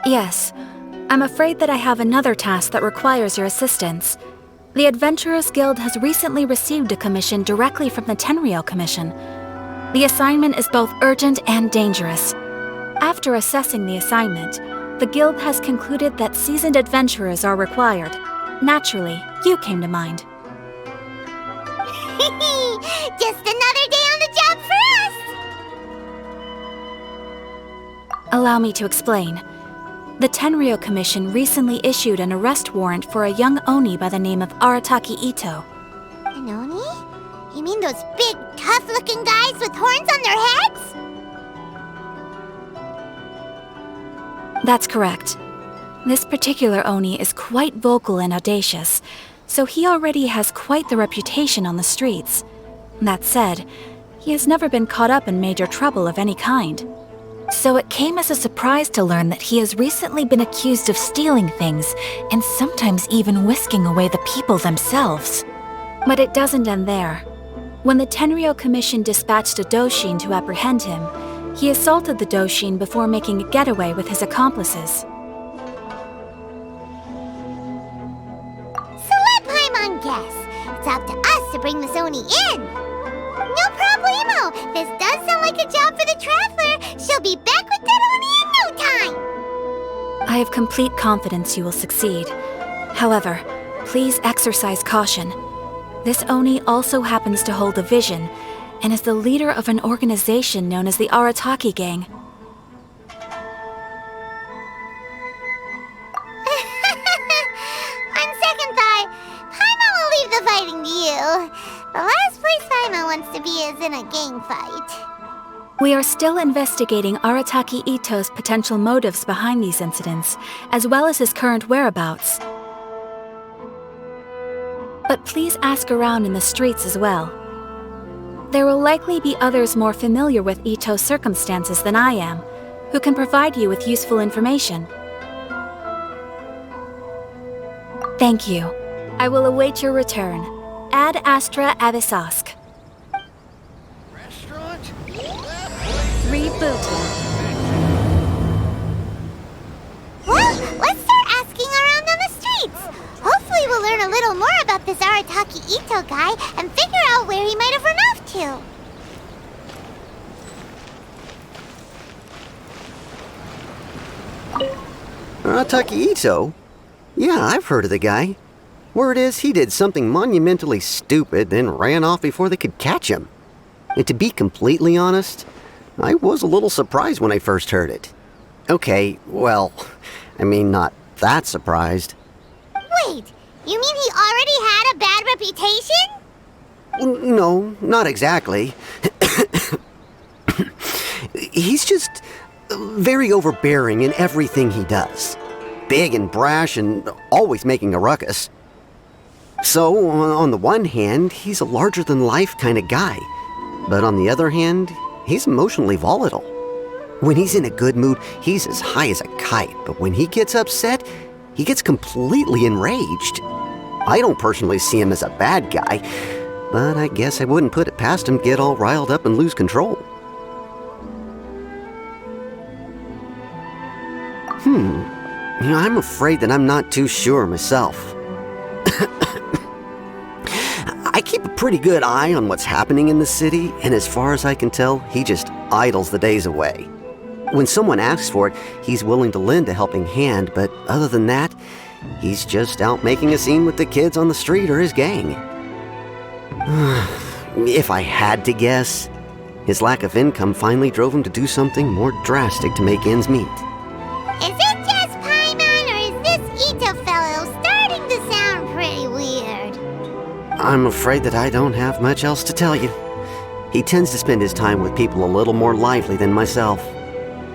Yes. I'm afraid that I have another task that requires your assistance. The Adventurers Guild has recently received a commission directly from the Tenryou Commission. The assignment is both urgent and dangerous. After assessing the assignment, the Guild has concluded that seasoned adventurers are required. Naturally, you came to mind. Just another day on the job for us! Allow me to explain. The Tenryou Commission recently issued an arrest warrant for a young Oni by the name of Arataki Itto. An Oni? You mean those big, tough-looking guys with horns on their heads? That's correct. This particular Oni is quite vocal and audacious, so he already has quite the reputation on the streets. That said, he has never been caught up in major trouble of any kind. So it came as a surprise to learn that he has recently been accused of stealing things, and sometimes even whisking away the people themselves. But it doesn't end there. When the Tenryou Commission dispatched a Doshin to apprehend him, he assaulted the Doshin before making a getaway with his accomplices. So let Paimon guess. It's up to us to bring this Oni in. No problemo! This does sound like a job for the Traveler. She'll be back with that Oni in no time! I have complete confidence you will succeed. However, please exercise caution. This Oni also happens to hold a vision, and is the leader of an organization known as the Arataki Gang. On second thought, Paimon will leave the fighting to you. The last place Paimon wants to be is in a gang fight. We are still investigating Arataki Itto's potential motives behind these incidents, as well as his current whereabouts. But please ask around in the streets as well. There will likely be others more familiar with Itto's circumstances than I am, who can provide you with useful information. Thank you. I will await your return. Ad Astra Abyssosque. Restaurant? Rebooting. Well, let's start asking around on the streets. Hopefully we'll learn a little more about this Arataki Itto guy and figure out where he might have run off to. Arataki Itto? Yeah, I've heard of the guy. Word is he did something monumentally stupid, then ran off before they could catch him. And to be completely honest, I was a little surprised when I first heard it. Okay, well, I mean, not that surprised. Wait, you mean he already had a bad reputation? No, not exactly. He's just very overbearing in everything he does. Big and brash and always making a ruckus. So, on the one hand, he's a larger-than-life kind of guy. But on the other hand, he's emotionally volatile. When he's in a good mood, he's as high as a kite. But when he gets upset, he gets completely enraged. I don't personally see him as a bad guy, but I guess I wouldn't put it past him to get all riled up and lose control. I'm afraid that I'm not too sure myself. I keep a pretty good eye on what's happening in the city, and as far as I can tell, he just idles the days away. When someone asks for it, he's willing to lend a helping hand, but other than that, he's just out making a scene with the kids on the street or his gang. If I had to guess, his lack of income finally drove him to do something more drastic to make ends meet. Is it just Paimon, or is this Ito fellow starting to sound pretty weird? I'm afraid that I don't have much else to tell you. He tends to spend his time with people a little more lively than myself.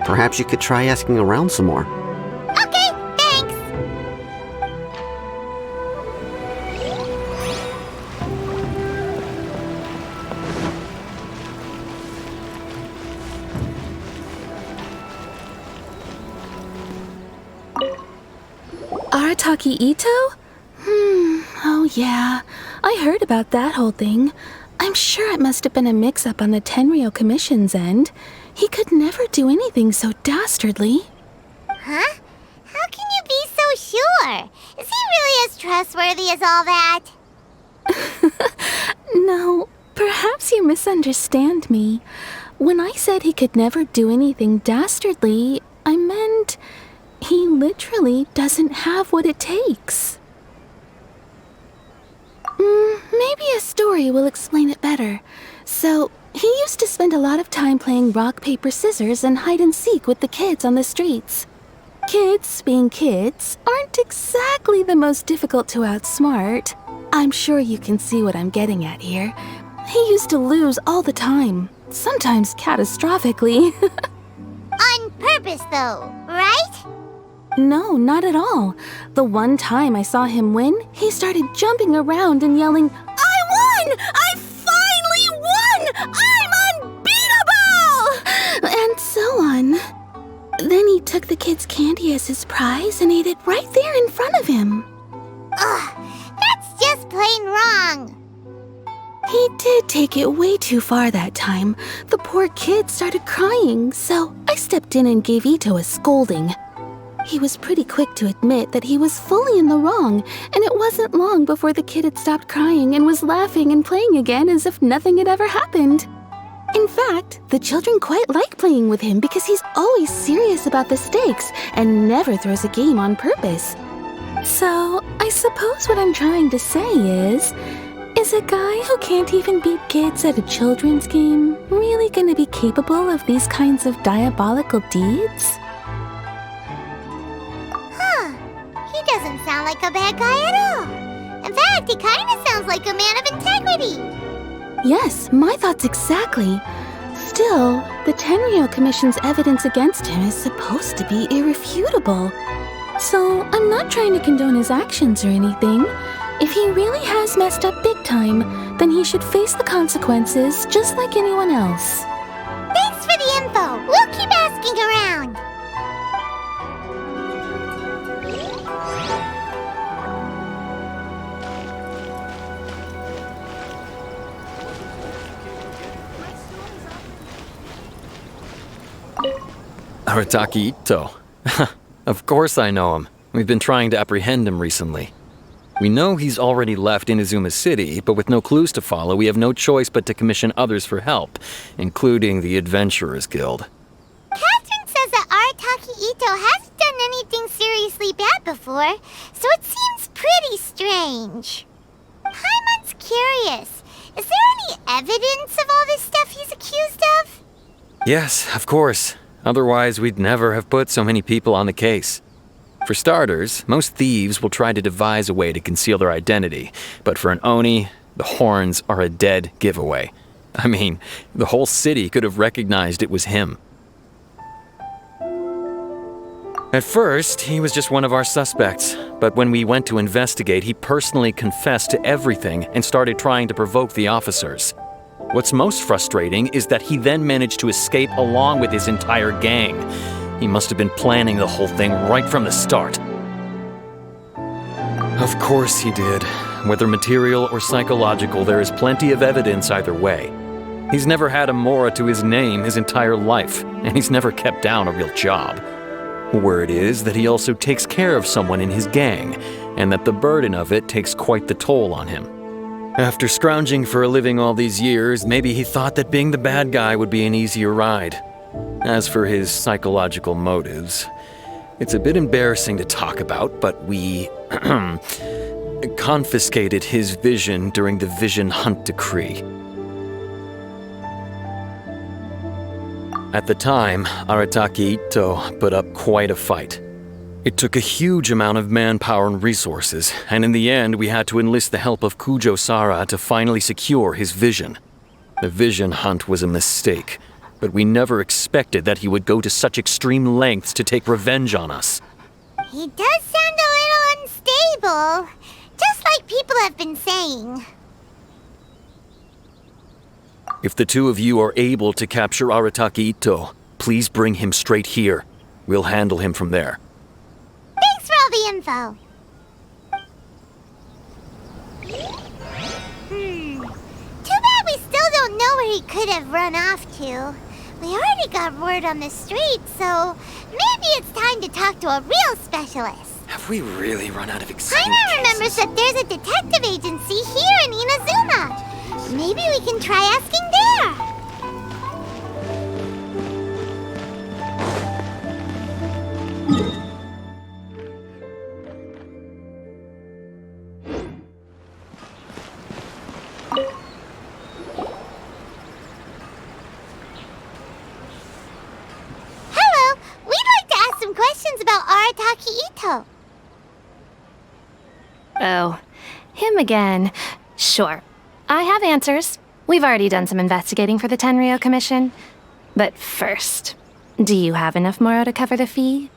Perhaps you could try asking around some more. Okay, thanks! Arataki Itto? Oh yeah. I heard about that whole thing. I'm sure it must have been a mix-up on the Tenryou Commission's end. He could never do anything so dastardly. Huh? before. Is he really as trustworthy as all that? No, perhaps you misunderstand me. When I said he could never do anything dastardly, I meant he literally doesn't have what it takes. Maybe a story will explain it better. So, he used to spend a lot of time playing rock, paper, scissors and hide and seek with the kids on the streets. Kids, being kids, aren't exactly the most difficult to outsmart. I'm sure you can see what I'm getting at here. He used to lose all the time, sometimes catastrophically. On purpose, though, right? No, not at all. The one time I saw him win, he started jumping around and yelling, "I won! I finally won! I'm unbeatable!" And so on. Then he took the kid's candy as his prize and ate it right there in front of him. Ugh, that's just plain wrong. He did take it way too far that time. The poor kid started crying, so I stepped in and gave Ito a scolding. He was pretty quick to admit that he was fully in the wrong, and it wasn't long before the kid had stopped crying and was laughing and playing again as if nothing had ever happened. In fact, the children quite like playing with him because he's always serious about the stakes and never throws a game on purpose. So, I suppose what I'm trying to say is a guy who can't even beat kids at a children's game really gonna be capable of these kinds of diabolical deeds? He doesn't sound like a bad guy at all. In fact, he kind of sounds like a man of integrity. Yes, my thoughts exactly. Still, the Tenryou Commission's evidence against him is supposed to be irrefutable. So, I'm not trying to condone his actions or anything. If he really has messed up big time, then he should face the consequences just like anyone else. Thanks for the info. We'll keep asking around. Arataki Itto. Of course I know him. We've been trying to apprehend him recently. We know he's already left Inadzume City, but with no clues to follow, we have no choice but to commission others for help, including the Adventurers Guild. Catherine says that Arataki Itto hasn't done anything seriously bad before, so it seems pretty strange. Paimon's curious. Is there any evidence of all this stuff he's accused of? Yes, of course. Otherwise, we'd never have put so many people on the case. For starters, most thieves will try to devise a way to conceal their identity, but for an Oni, the horns are a dead giveaway. I mean, the whole city could have recognized it was him. At first, he was just one of our suspects, but when we went to investigate, he personally confessed to everything and started trying to provoke the officers. What's most frustrating is that he then managed to escape along with his entire gang. He must have been planning the whole thing right from the start. Of course he did. Whether material or psychological, there is plenty of evidence either way. He's never had a mora to his name his entire life, and he's never kept down a real job. Word is that he also takes care of someone in his gang, and that the burden of it takes quite the toll on him. After scrounging for a living all these years, maybe he thought that being the bad guy would be an easier ride. As for his psychological motives, it's a bit embarrassing to talk about, but we confiscated his vision during the Vision Hunt Decree. At the time, Arataki Itto put up quite a fight. It took a huge amount of manpower and resources, and in the end we had to enlist the help of Kujo-Sara to finally secure his vision. The Vision Hunt was a mistake, but we never expected that he would go to such extreme lengths to take revenge on us. He does sound a little unstable, just like people have been saying. If the two of you are able to capture Arataki Itto, please bring him straight here. We'll handle him from there. Thanks for all the info. Too bad we still don't know where he could have run off to. We already got word on the street, so maybe it's time to talk to a real specialist. Have Have we really run out of exciting Paimon remembers cases? that there's a detective agency here in Inazuma. Maybe we can try asking there. Hello, we'd like to ask some questions about Arataki Itto. Oh, him again. Sure. I have answers. We've already done some investigating for the Tenryou Commission. But first, do you have enough Moro to cover the fee?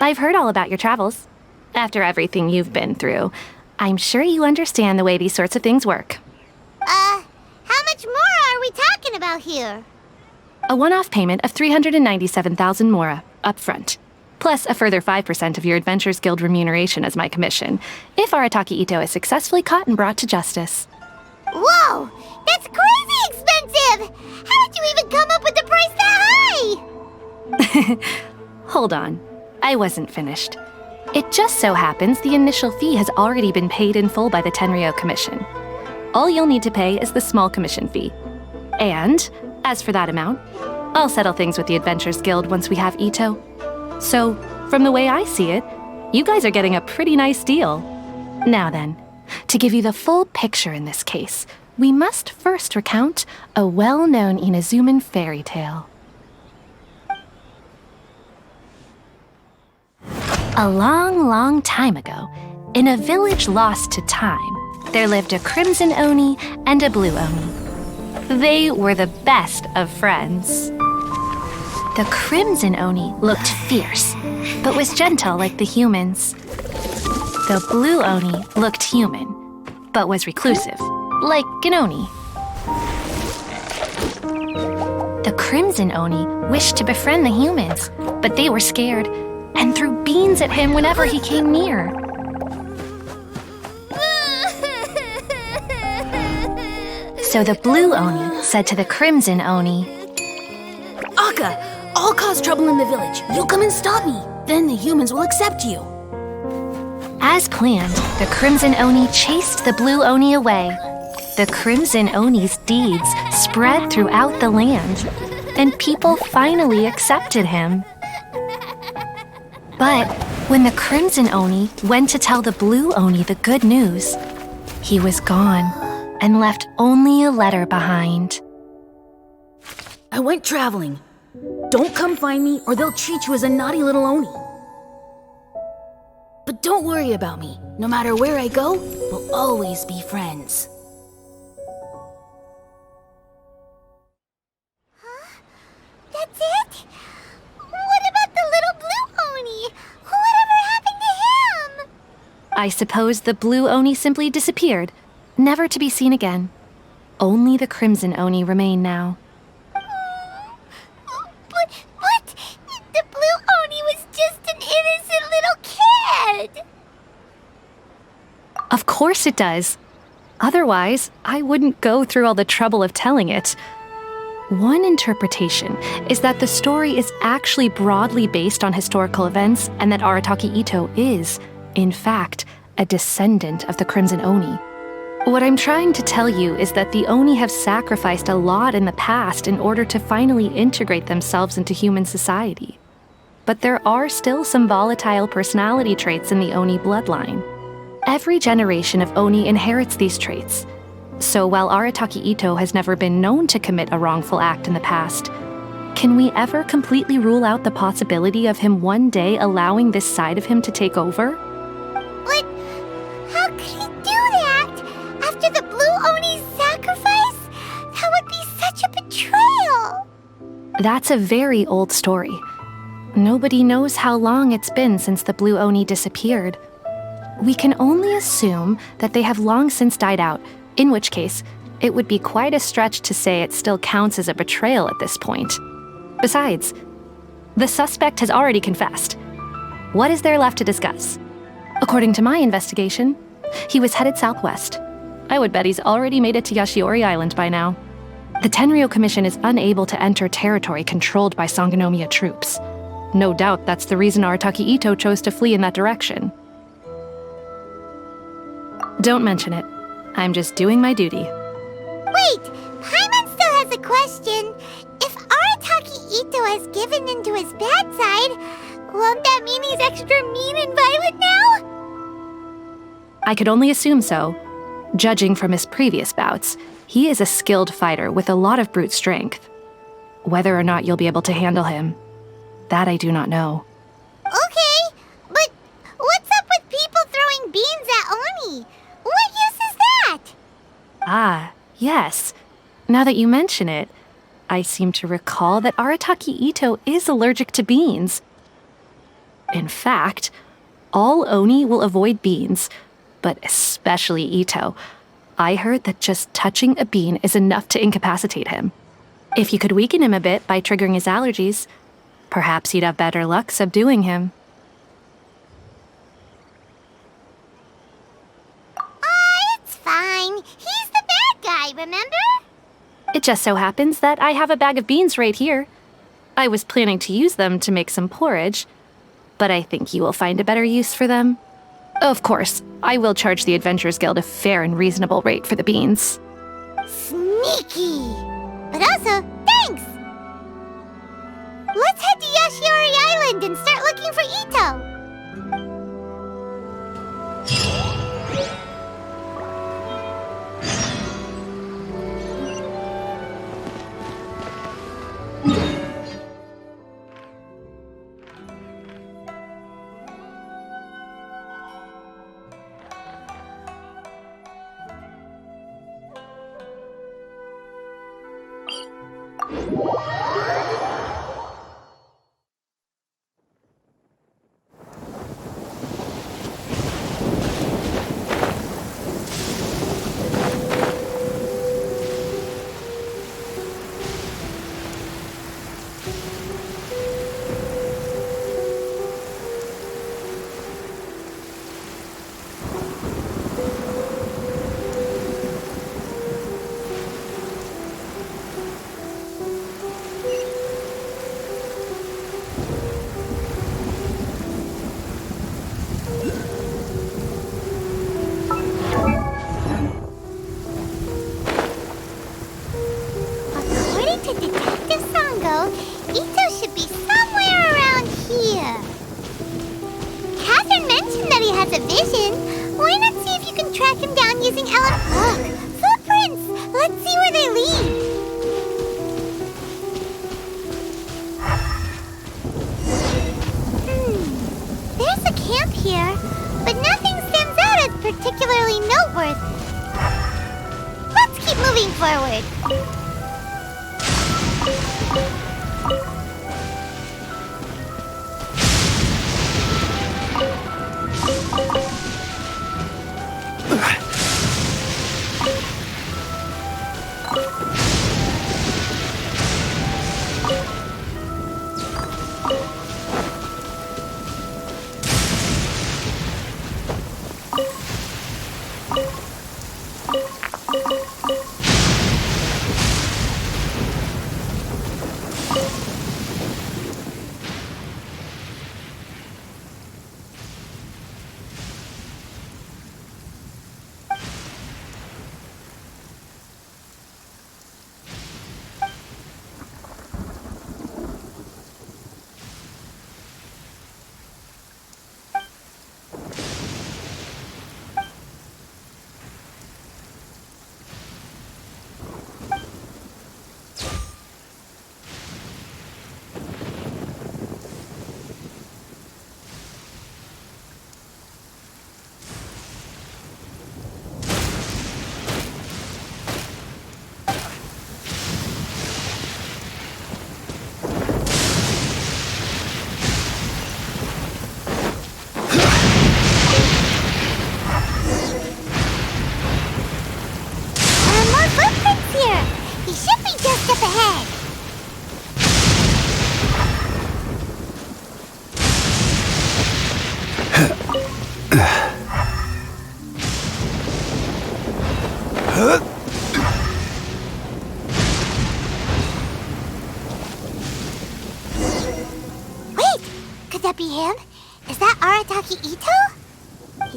I've heard all about your travels. After everything you've been through, I'm sure you understand the way these sorts of things work. How much more are we talking about here? A one-off payment of 397,000 Mora, up front. Plus a further 5% of your Adventures Guild remuneration as my commission, if Arataki Itto is successfully caught and brought to justice. Whoa! That's crazy expensive! How did you even come up with the price that high? Hold on. I wasn't finished. It just so happens the initial fee has already been paid in full by the Tenryou Commission. All you'll need to pay is the small commission fee. And, as for that amount, I'll settle things with the Adventures Guild once we have Ito. So, from the way I see it, you guys are getting a pretty nice deal. Now then, to give you the full picture in this case, we must first recount a well-known Inazuman fairy tale. A long, long time ago, in a village lost to time, there lived a crimson oni and a blue oni. They were the best of friends. The crimson oni looked fierce, but was gentle like the humans. The blue oni looked human, but was reclusive, like an oni. The crimson oni wished to befriend the humans, but they were scared and threw beans at him whenever he came near. So the blue oni said to the crimson oni, Akka, I'll cause trouble in the village. You come and stop me. Then the humans will accept you. As planned, the crimson oni chased the blue oni away. The crimson oni's deeds spread throughout the land, and people finally accepted him. But when the crimson oni went to tell the blue oni the good news, he was gone and left only a letter behind. I went traveling. Don't come find me or they'll treat you as a naughty little oni. But don't worry about me. No matter where I go, we'll always be friends. That's it? What about the little blue oni? Whatever happened to him? I suppose the blue oni simply disappeared, never to be seen again. Only the crimson oni remain now. But the blue oni was just an innocent little kid. Of course it does. Otherwise, I wouldn't go through all the trouble of telling it. One interpretation is that the story is actually broadly based on historical events and that Arataki Itto is, in fact, a descendant of the Crimson Oni. What I'm trying to tell you is that the Oni have sacrificed a lot in the past in order to finally integrate themselves into human society. But there are still some volatile personality traits in the Oni bloodline. Every generation of Oni inherits these traits. So while Arataki Itto has never been known to commit a wrongful act in the past, can we ever completely rule out the possibility of him one day allowing this side of him to take over? But how could he do that? After the blue oni's sacrifice? That would be such a betrayal. That's a very old story. Nobody knows how long it's been since the blue Oni disappeared. We can only assume that they have long since died out, in which case, it would be quite a stretch to say it still counts as a betrayal at this point. Besides, the suspect has already confessed. What is there left to discuss? According to my investigation, he was headed southwest. I would bet he's already made it to Yachiori Island by now. The Tenryou Commission is unable to enter territory controlled by Sangonomiya troops. No doubt that's the reason Arataki Itto chose to flee in that direction. Don't mention it. I'm just doing my duty. Wait, Paimon still has a question. If Arataki Ito has given into his bad side, won't that mean he's extra mean and violent now? I could only assume so. Judging from his previous bouts, he is a skilled fighter with a lot of brute strength. Whether or not you'll be able to handle him, that I do not know. Okay, but what's up with people throwing beans at Oni? What use is that? Ah, yes. Now that you mention it, I seem to recall that Arataki Ito is allergic to beans. In fact, all Oni will avoid beans, but especially Ito. I heard that just touching a bean is enough to incapacitate him. If you could weaken him a bit by triggering his allergies, perhaps you'd have better luck subduing him. It's fine. He's the bad guy, remember? It just so happens that I have a bag of beans right here. I was planning to use them to make some porridge, but I think you will find a better use for them. Of course, I will charge the Adventurers Guild a fair and reasonable rate for the beans. Sneaky! But also, thanks! Let's head to Yachiori Island and start looking for Ito!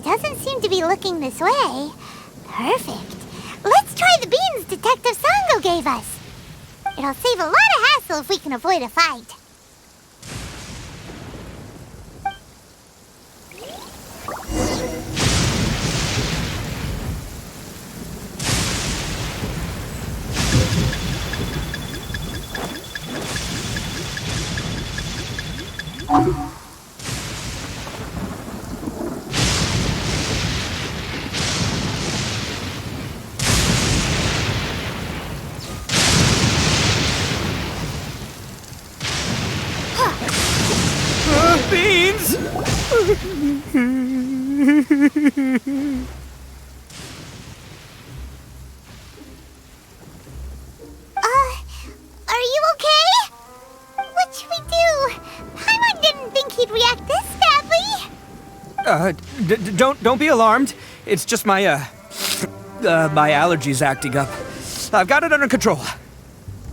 doesn't seem to be looking this way. Perfect. Let's try the beans Detective Sango gave us. It'll save a lot of hassle if we can avoid a fight. Beans! Are you okay? What should we do? Paimon didn't think he'd react this badly. Don't be alarmed. It's just my my allergies acting up. I've got it under control.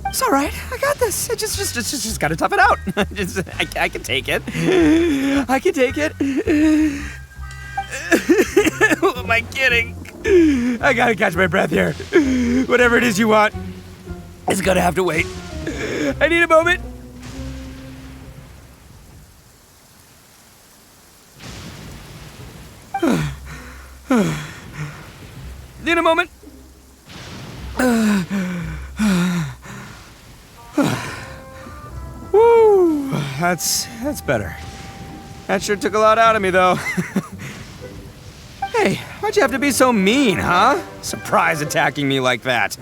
It's all right. I got this. I just gotta tough it out. I can take it. I can take it. Who am I kidding? I gotta catch my breath here. Whatever it is you want, it's gonna have to wait. I need a moment. Need a moment. Woo, that's better. That sure took a lot out of me, though. Hey, why'd you have to be so mean, huh? Surprise attacking me like that.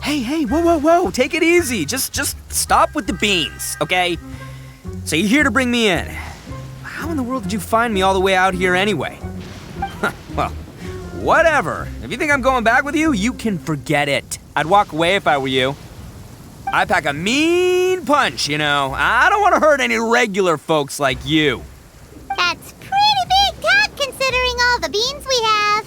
Hey, whoa, take it easy. Just stop with the beans, okay? So you're here to bring me in. How in the world did you find me all the way out here anyway? Well, whatever. If you think I'm going back with you, you can forget it. I'd walk away if I were you. I pack a mean punch, you know. I don't want to hurt any regular folks like you. That's pretty big talk considering all the beans we have.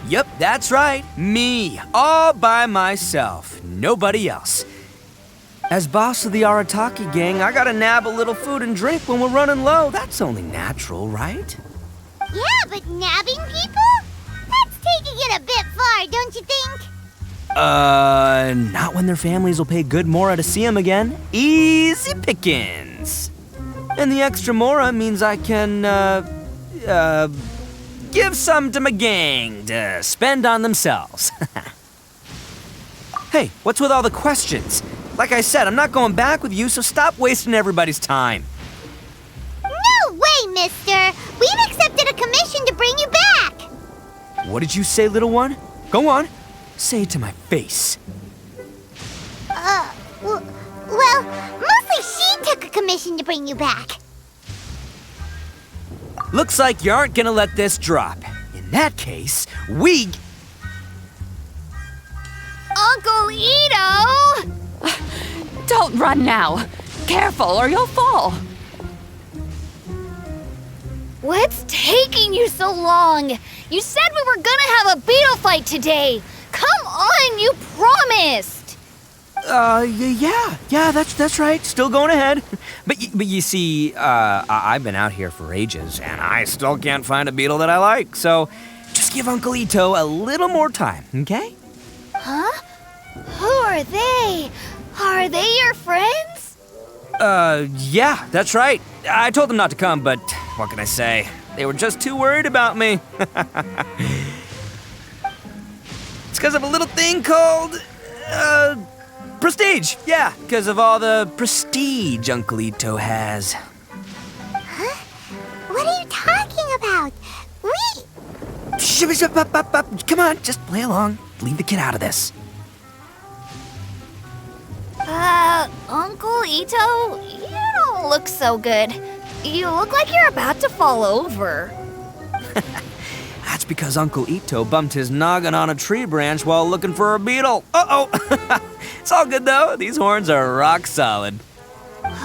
Yep, that's right. Me, all by myself. Nobody else. As boss of the Arataki gang, I gotta nab a little food and drink when we're running low. That's only natural, right? Yeah, but nabbing people? That's taking it a bit far, don't you think? Not when their families will pay good mora to see them again. Easy pickings. And the extra mora means I can, give some to my gang to spend on themselves. Hey, what's with all the questions? Like I said, I'm not going back with you, so stop wasting everybody's time. No way, mister! We've accepted a commission to bring you back! What did you say, little one? Go on. Say it to my face. Well, mostly she took a commission to bring you back. Looks like you aren't gonna let this drop. In that case, we... Uncle Ito! Don't run now. Careful or you'll fall. What's taking you so long? You said we were gonna have a beetle fight today. Come on, you promised. Yeah, that's right. Still going ahead. But you see, I've been out here for ages, and I still can't find a beetle that I like. So just give Uncle Ito a little more time, okay? Huh? Who are they? Are they your friends? Yeah, that's right. I told them not to come, but what can I say? They were just too worried about me. It's because of a little thing called, prestige. Yeah, because of all the prestige Uncle Ito has. Huh? What are you talking about? Come on, just play along. Leave the kid out of this. Uncle Ito, you don't look so good. You look like you're about to fall over. That's because Uncle Ito bumped his noggin on a tree branch while looking for a beetle. Uh-oh! It's all good, though. These horns are rock solid.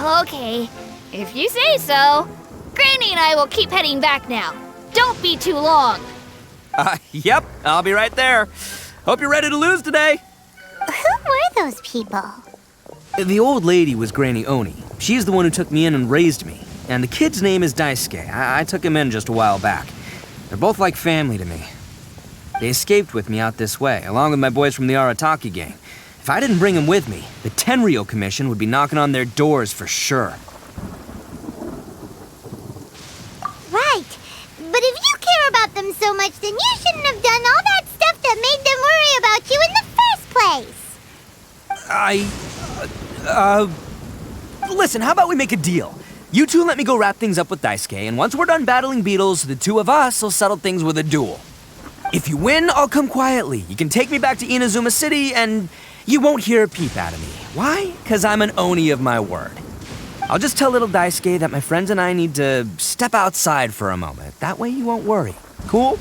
Okay, if you say so. Granny and I will keep heading back now. Don't be too long. Yep, I'll be right there. Hope you're ready to lose today. Who were those people? The old lady was Granny Oni. She's the one who took me in and raised me. And the kid's name is Daisuke. I took him in just a while back. They're both like family to me. They escaped with me out this way, along with my boys from the Arataki gang. If I didn't bring them with me, the Tenryou Commission would be knocking on their doors for sure. Right. But if you care about them so much, then you shouldn't have done all that stuff that made them worry about you in the first place. Listen, how about we make a deal? You two let me go wrap things up with Daisuke, and once we're done battling beetles, the two of us will settle things with a duel. If you win, I'll come quietly. You can take me back to Inazuma City, and you won't hear a peep out of me. Why? Because I'm an Oni of my word. I'll just tell little Daisuke that my friends and I need to step outside for a moment. That way you won't worry. Cool?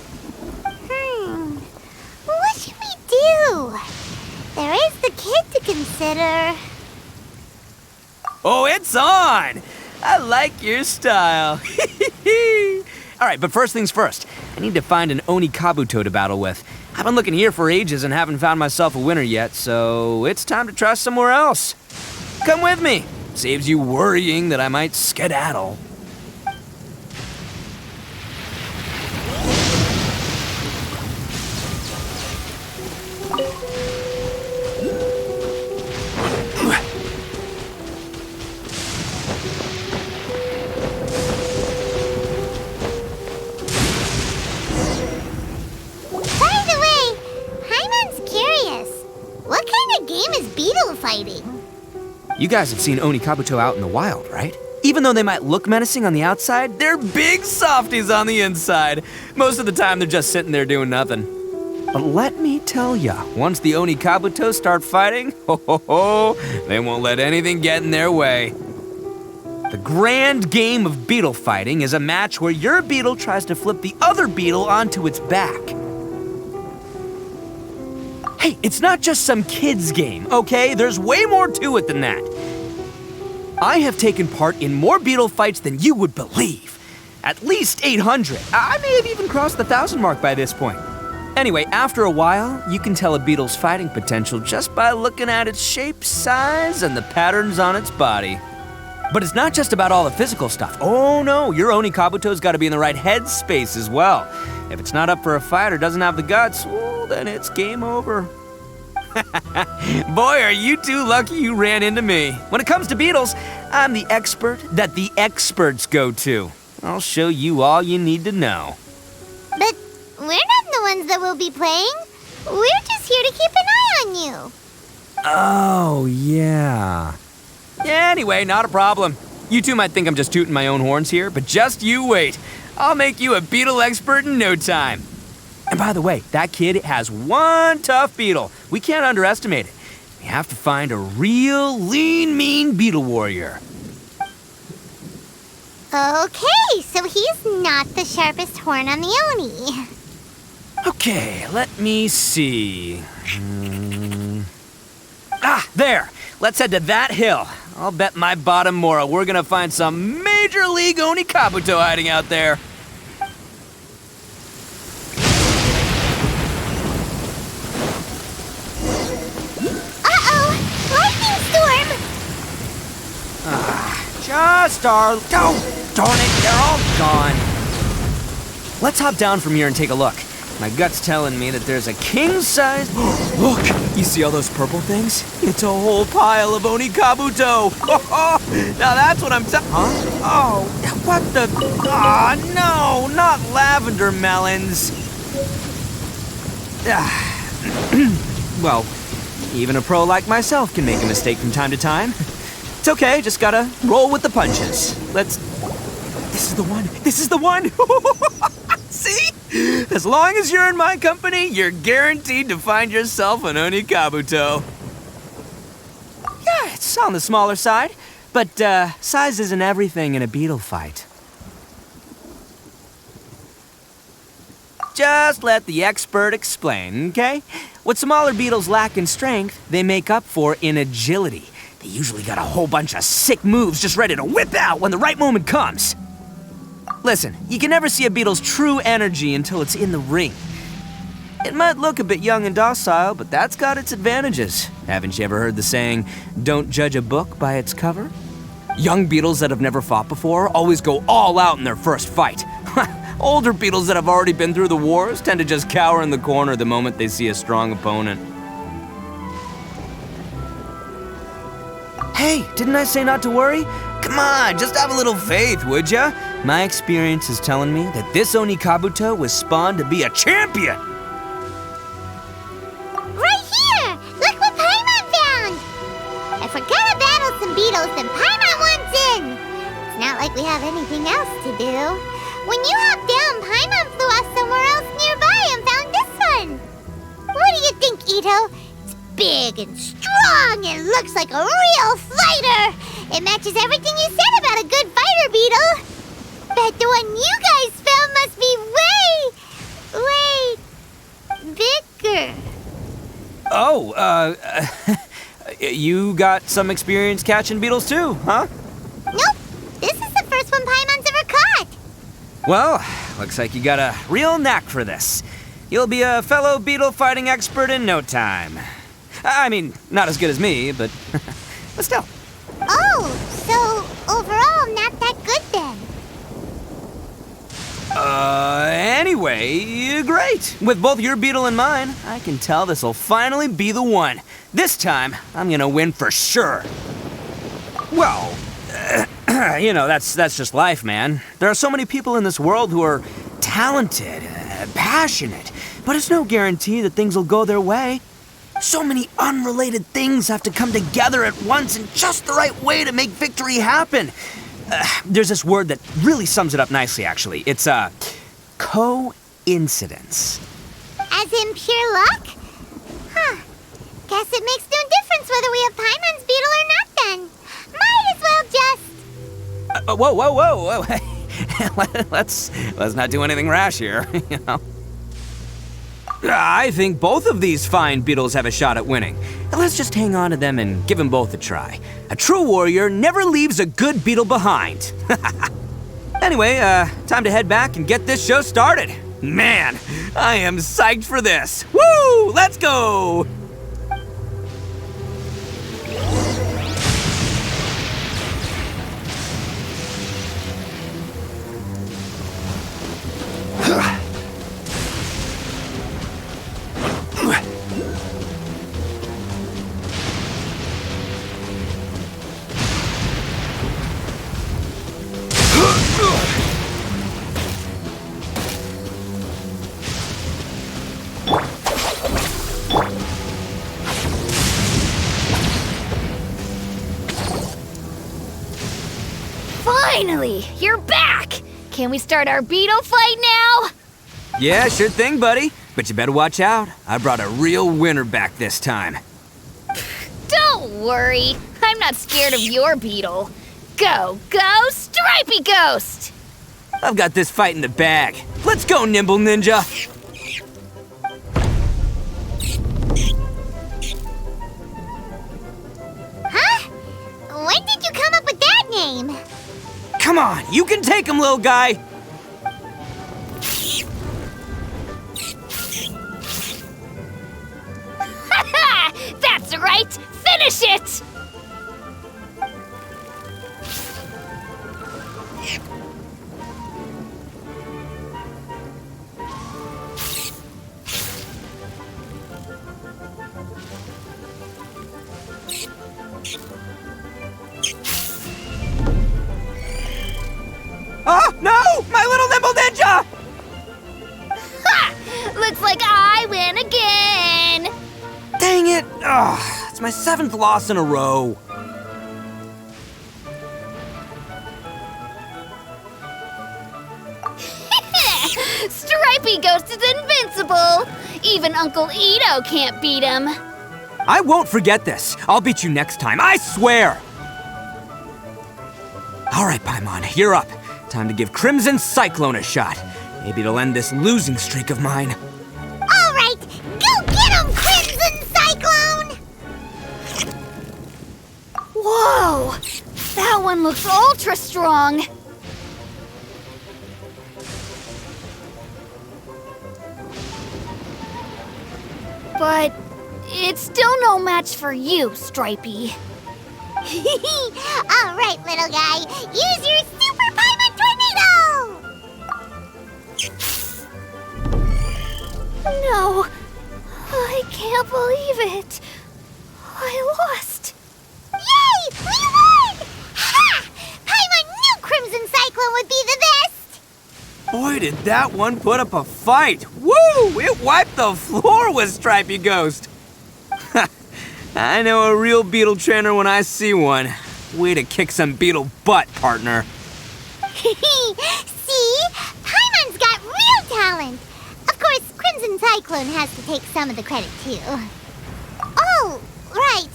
What should we do? There is the kid to consider. Oh, it's on! I like your style. All right, but first things first. I need to find an Oni Kabuto to battle with. I've been looking here for ages and haven't found myself a winner yet, so it's time to try somewhere else. Come with me. Saves you worrying that I might skedaddle. You guys have seen Oni Kabuto out in the wild, right? Even though they might look menacing on the outside, they're big softies on the inside. Most of the time, they're just sitting there doing nothing. But let me tell ya, once the Oni Kabuto start fighting, they won't let anything get in their way. The grand game of beetle fighting is a match where your beetle tries to flip the other beetle onto its back. Hey, it's not just some kid's game, okay? There's way more to it than that. I have taken part in more beetle fights than you would believe. At least 800. I may have even crossed the 1,000 mark by this point. Anyway, after a while, you can tell a beetle's fighting potential just by looking at its shape, size, and the patterns on its body. But it's not just about all the physical stuff. Oh no, your Oni Kabuto's gotta be in the right headspace as well. If it's not up for a fight or doesn't have the guts, well, then it's game over. Boy, are you two lucky you ran into me. When it comes to beetles, I'm the expert that the experts go to. I'll show you all you need to know. But we're not the ones that will be playing. We're just here to keep an eye on you. Oh, yeah. Anyway, not a problem. You two might think I'm just tooting my own horns here, but just you wait. I'll make you a beetle expert in no time. And by the way, that kid has one tough beetle. We can't underestimate it. We have to find a real lean, mean beetle warrior. Okay, so he's not the sharpest horn on the Oni. Okay, let me see. There. Let's head to that hill. I'll bet my bottom moral we're gonna find some major league Oni Kabuto hiding out there. Oh, darn it, they're all gone. Let's hop down from here and take a look. My gut's telling me that there's a king-size... Look, you see all those purple things? It's a whole pile of Oni Kabuto. Now that's what I'm Huh? Oh, what the... no, not lavender melons. Well, even a pro like myself can make a mistake from time to time. It's okay, just gotta roll with the punches. This is the one! This is the one! See? As long as you're in my company, you're guaranteed to find yourself an Oni Kabuto. Yeah, it's on the smaller side, but size isn't everything in a beetle fight. Just let the expert explain, okay? What smaller beetles lack in strength, they make up for in agility. They usually got a whole bunch of sick moves just ready to whip out when the right moment comes. Listen, you can never see a beetle's true energy until it's in the ring. It might look a bit young and docile, but that's got its advantages. Haven't you ever heard the saying, don't judge a book by its cover? Young beetles that have never fought before always go all out in their first fight. Older beetles that have already been through the wars tend to just cower in the corner the moment they see a strong opponent. Hey, didn't I say not to worry? Come on, just have a little faith, would ya? My experience is telling me that this Oni Kabuto was spawned to be a champion! Right here! Look what Paimon found! If we're gonna battle some beetles, then Paimon wants in! It's not like we have anything else to do. When you hopped down, Paimon flew off somewhere else nearby and found this one! What do you think, Ito? It's big and strong and looks like a real fighter! It matches everything you said about a good fighter, Beetle! Bet the one you guys found must be way bigger. Oh, you got some experience catching beetles too, huh? Nope, this is the first one Paimon's ever caught. Well, looks like you got a real knack for this. You'll be a fellow beetle fighting expert in no time. I mean, not as good as me, but still. Oh, so overall not that good then. Anyway, great. With both your beetle and mine, I can tell this'll finally be the one. This time, I'm gonna win for sure. Well, you know, that's just life, man. There are so many people in this world who are talented, passionate, but it's no guarantee that things will go their way. So many unrelated things have to come together at once in just the right way to make victory happen. There's this word that really sums it up nicely, actually. It's, coincidence. As in pure luck? Huh. Guess it makes no difference whether we have Paimon's beetle or not then. Might as well just... Whoa. Let's not do anything rash here, you know. I think both of these fine beetles have a shot at winning. Let's just hang on to them and give them both a try. A true warrior never leaves a good beetle behind. Anyway, time to head back and get this show started. Man, I am psyched for this. Woo! Let's go! Finally, you're back! Can we start our beetle fight now? Yeah, sure thing, buddy. But you better watch out. I brought a real winner back this time. Don't worry, I'm not scared of your beetle. Go, Stripey Ghost! I've got this fight in the bag. Let's go, Nimble Ninja! Huh? When did you come up with that name? Come on, you can take him, little guy! That's right! Finish it! Oh, no! My little Nimble Ninja! Ha! Looks like I win again! Dang it! Oh, it's my 7th loss in a row. Stripey Ghost is invincible! Even Uncle Ito can't beat him. I won't forget this. I'll beat you next time, I swear! All right, Paimon, you're up. Time to give Crimson Cyclone a shot. Maybe it'll end this losing streak of mine. All right, go get him, Crimson Cyclone! Whoa! That one looks ultra strong. But it's still no match for you, Stripey. Alright, little guy. Use your Super Paimon Tornado! No, I can't believe it. I lost. Yay! We won! Ha! Paimon knew Crimson Cyclone would be the best! Boy, did that one put up a fight! Woo! It wiped the floor with Stripey Ghost! I know a real beetle trainer when I see one. Way to kick some beetle butt, partner. See? Paimon's got real talent! Of course, Crimson Cyclone has to take some of the credit, too. Oh, right.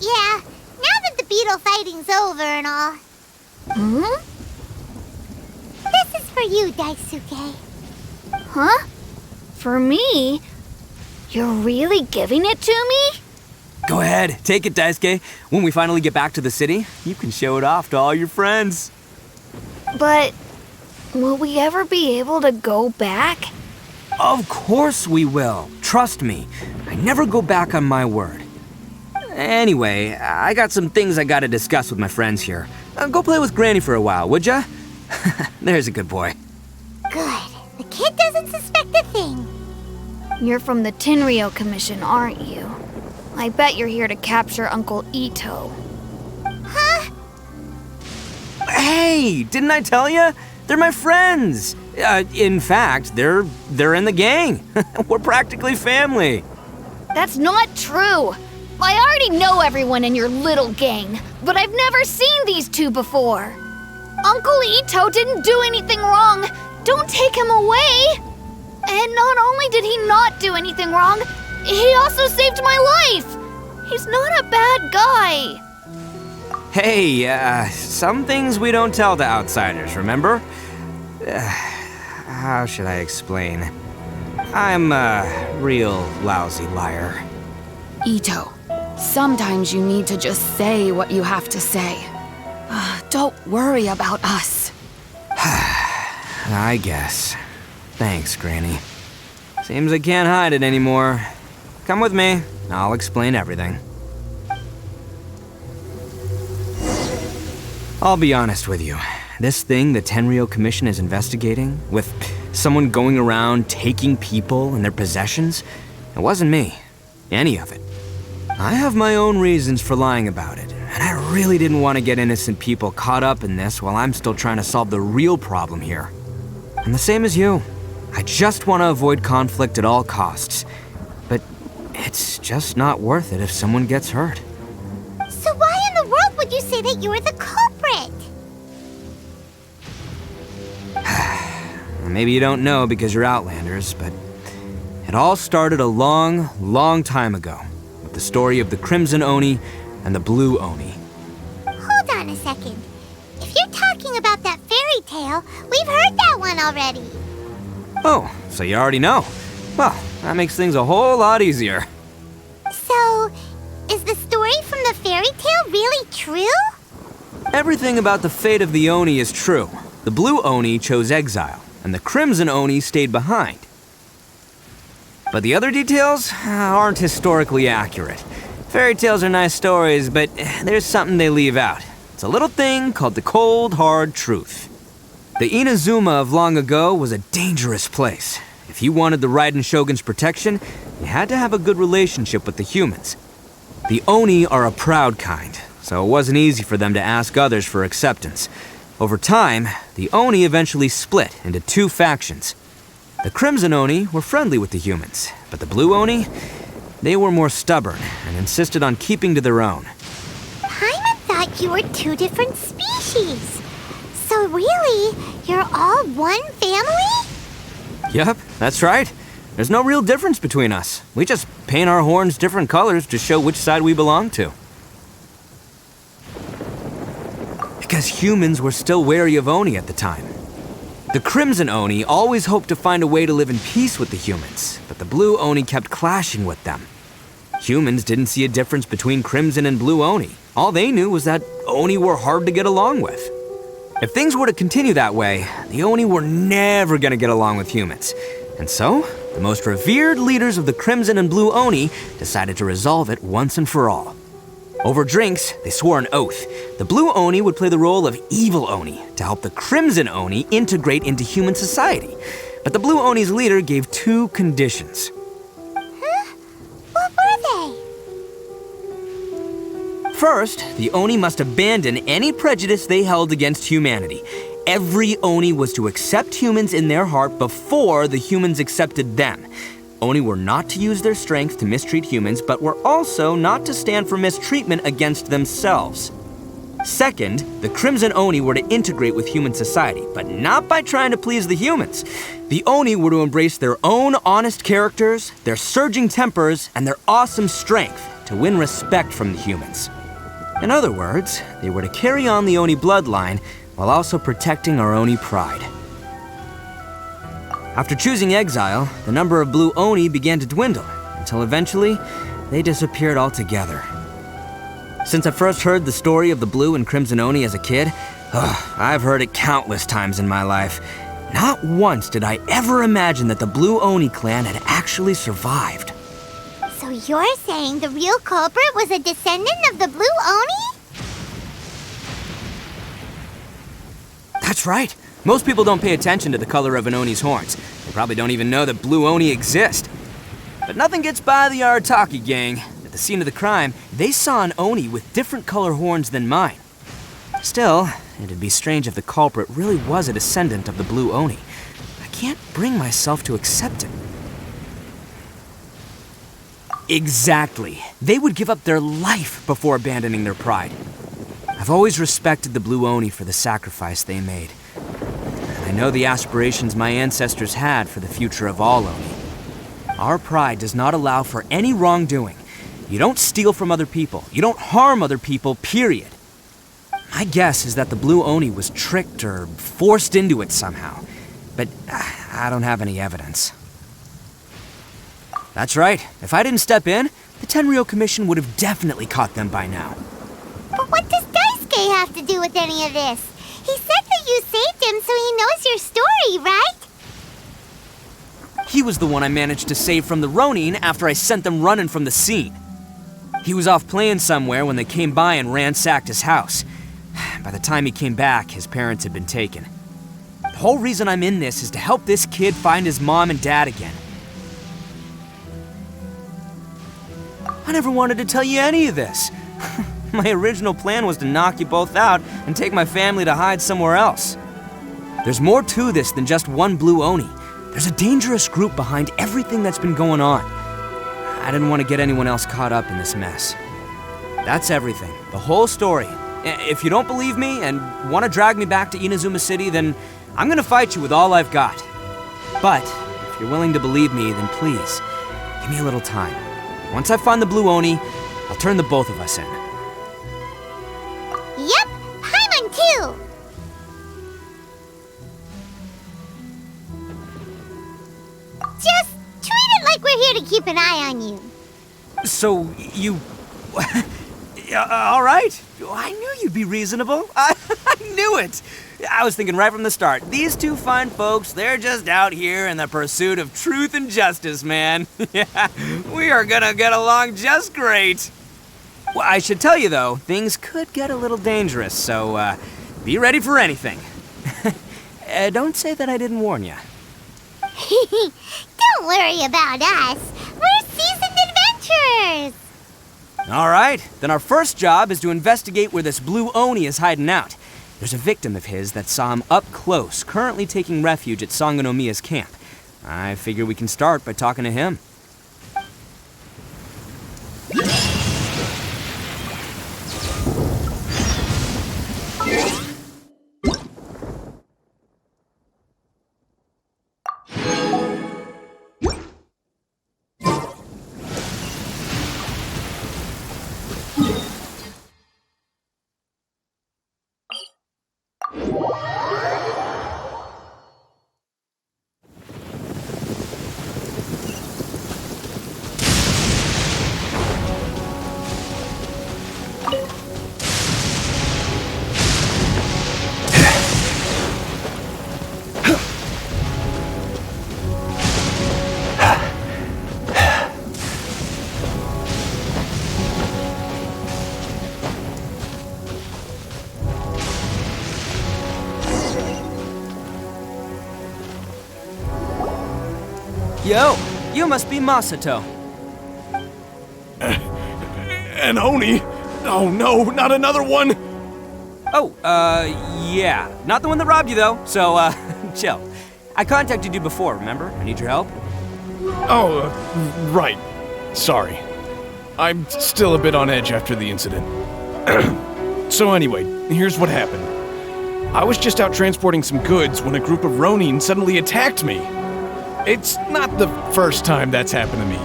Yeah, now that the beetle fighting's over and all. This is for you, Daisuke. Huh? For me? You're really giving it to me? Go ahead, take it, Daisuke. When we finally get back to the city, you can show it off to all your friends. But will we ever be able to go back? Of course we will. Trust me. I never go back on my word. Anyway, I got some things I gotta discuss with my friends here. Go play with Granny for a while, would ya? There's a good boy. Good. The kid doesn't suspect a thing. You're from the Tenryou Commission, aren't you? I bet you're here to capture Uncle Ito. Huh? Hey, didn't I tell ya? They're my friends. In fact, they're in the gang. We're practically family. That's not true. I already know everyone in your little gang, but I've never seen these two before. Uncle Ito didn't do anything wrong. Don't take him away. And not only did he not do anything wrong, he also saved my life. He's not a bad guy. Hey, some things we don't tell to outsiders, remember? How should I explain? I'm a real lousy liar. Ito, sometimes you need to just say what you have to say. Don't worry about us. I guess. Thanks, Granny. Seems I can't hide it anymore. Come with me. I'll explain everything. I'll be honest with you. This thing the Tenryou Commission is investigating, with someone going around taking people and their possessions, it wasn't me. Any of it. I have my own reasons for lying about it, and I really didn't want to get innocent people caught up in this while I'm still trying to solve the real problem here. I'm the same as you. I just want to avoid conflict at all costs. But it's just not worth it if someone gets hurt. So why in the world would you say that you're the culprit? Maybe you don't know because you're Outlanders, but it all started a long, long time ago with the story of the Crimson Oni and the Blue Oni. Hold on a second. If you're talking about that fairy tale, we've heard that one already. Oh, so you already know. Well, that makes things a whole lot easier. So, is the story from the fairy tale really true? Everything about the fate of the Oni is true. The Blue Oni chose exile, and the Crimson Oni stayed behind. But the other details aren't historically accurate. Fairy tales are nice stories, but there's something they leave out. It's a little thing called the cold, hard truth. The Inadzume of long ago was a dangerous place. If you wanted the Raiden Shogun's protection, you had to have a good relationship with the humans. The Oni are a proud kind, so it wasn't easy for them to ask others for acceptance. Over time, the Oni eventually split into two factions. The Crimson Oni were friendly with the humans, but the Blue Oni, they were more stubborn and insisted on keeping to their own. Paimon thought you were two different species. So really, you're all one family? Yup, that's right. There's no real difference between us. We just paint our horns different colors to show which side we belong to. Because humans were still wary of Oni at the time. The Crimson Oni always hoped to find a way to live in peace with the humans, but the Blue Oni kept clashing with them. Humans didn't see a difference between Crimson and Blue Oni. All they knew was that Oni were hard to get along with. If things were to continue that way, the Oni were never gonna get along with humans. And so, the the most revered leaders of the Crimson and Blue Oni decided to resolve it once and for all. Over drinks, they swore an oath. The Blue Oni would play the role of evil Oni to help the Crimson Oni integrate into human society. But the Blue Oni's leader gave 2 conditions. Huh? What were they? First, the Oni must abandon any prejudice they held against humanity. Every Oni was to accept humans in their heart before the humans accepted them. Oni were not to use their strength to mistreat humans, but were also not to stand for mistreatment against themselves. Second, the Crimson Oni were to integrate with human society, but not by trying to please the humans. The Oni were to embrace their own honest characters, their surging tempers, and their awesome strength to win respect from the humans. In other words, they were to carry on the Oni bloodline while also protecting our Oni pride. After choosing exile, the number of Blue Oni began to dwindle, until eventually, they disappeared altogether. Since I first heard the story of the Blue and Crimson Oni as a kid, I've heard it countless times in my life. Not once did I ever imagine that the Blue Oni clan had actually survived. So you're saying the real culprit was a descendant of the Blue Oni? That's right. Most people don't pay attention to the color of an Oni's horns. They probably don't even know that Blue Oni exist. But nothing gets by the Arataki gang. At the scene of the crime, they saw an Oni with different color horns than mine. Still, it'd be strange if the culprit really was a descendant of the Blue Oni. I can't bring myself to accept it. Exactly. They would give up their life before abandoning their pride. I've always respected the Blue Oni for the sacrifice they made. And I know the aspirations my ancestors had for the future of all Oni. Our pride does not allow for any wrongdoing. You don't steal from other people. You don't harm other people, period. My guess is that the Blue Oni was tricked or forced into it somehow. But I don't have any evidence. That's right. If I didn't step in, the Tenryou Commission would have definitely caught them by now. But what does Daisuke have to do with any of this? He said that you saved him so he knows your story, right? He was the one I managed to save from the Ronin after I sent them running from the scene. He was off playing somewhere when they came by and ransacked his house. By the time he came back, his parents had been taken. The whole reason I'm in this is to help this kid find his mom and dad again. I never wanted to tell you any of this. My original plan was to knock you both out and take my family to hide somewhere else. There's more to this than just one Blue Oni. There's a dangerous group behind everything that's been going on. I didn't want to get anyone else caught up in this mess. That's everything, the whole story. If you don't believe me and want to drag me back to Inazuma City, then I'm gonna fight you with all I've got. But if you're willing to believe me, then please, give me a little time. Once I find the Blue Oni, I'll turn the both of us in. Yep, Paimon too! Just treat it like we're here to keep an eye on you. So, you... all right. I knew you'd be reasonable. I knew it. I was thinking right from the start, these two fine folks, they're just out here in the pursuit of truth and justice, man. Yeah, we are gonna get along just great. Well, I should tell you, though, things could get a little dangerous, so be ready for anything. Don't say that I didn't warn you. Don't worry about us. We're seasoned adventurers. All right, then our first job is to investigate where this Blue Oni is hiding out. There's a victim of his that saw him up close, currently taking refuge at Sangonomiya's camp. I figure we can start by talking to him. Yo, you must be Masato. An Oni? Oh no, not another one! Oh, yeah. Not the one that robbed you, though, so, chill. I contacted you before, remember? I need your help. Oh, right. Sorry. I'm still a bit on edge after the incident. So anyway, here's what happened. I was just out transporting some goods when a group of Ronin suddenly attacked me. It's not the first time that's happened to me.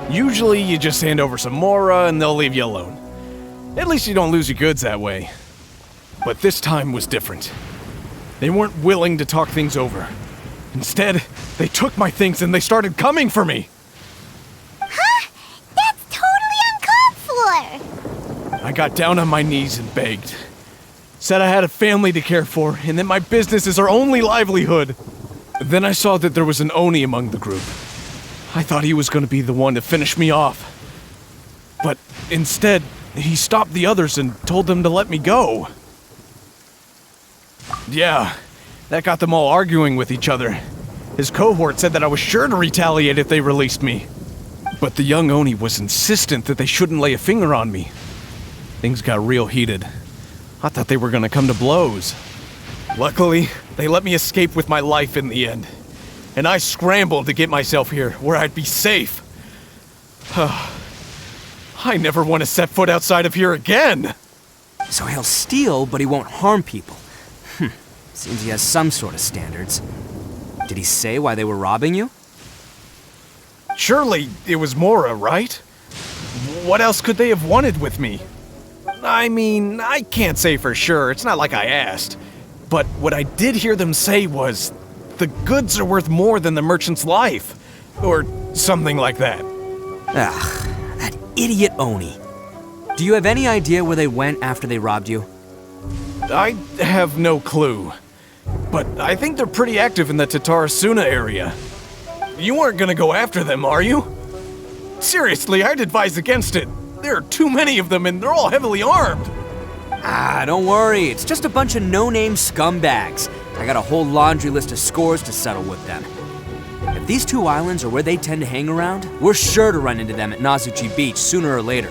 Usually you just hand over some mora and they'll leave you alone. At least you don't lose your goods that way. But this time was different. They weren't willing to talk things over. Instead, they took my things and they started coming for me. Huh? That's totally uncalled for! I got down on my knees and begged. Said I had a family to care for and that my business is our only livelihood. Then I saw that there was an Oni among the group. I thought he was going to be the one to finish me off. But instead, he stopped the others and told them to let me go. Yeah, that got them all arguing with each other. His cohort said that I was sure to retaliate if they released me. But the young Oni was insistent that they shouldn't lay a finger on me. Things got real heated. I thought they were gonna come to blows. Luckily, they let me escape with my life in the end. And I scrambled to get myself here, where I'd be safe. I never want to set foot outside of here again! So he'll steal, but he won't harm people. Seems he has some sort of standards. Did he say why they were robbing you? Surely it was Mora, right? What else could they have wanted with me? I mean, I can't say for sure, it's not like I asked. But what I did hear them say was, the goods are worth more than the merchant's life. Or something like that. Ugh, that idiot Oni. Do you have any idea where they went after they robbed you? I have no clue. But I think they're pretty active in the Tatarasuna area. You aren't gonna go after them, are you? Seriously, I'd advise against it. There are too many of them and they're all heavily armed. Ah, don't worry. It's just a bunch of no-name scumbags. I got a whole laundry list of scores to settle with them. If these two islands are where they tend to hang around, we're sure to run into them at Nazuchi Beach sooner or later.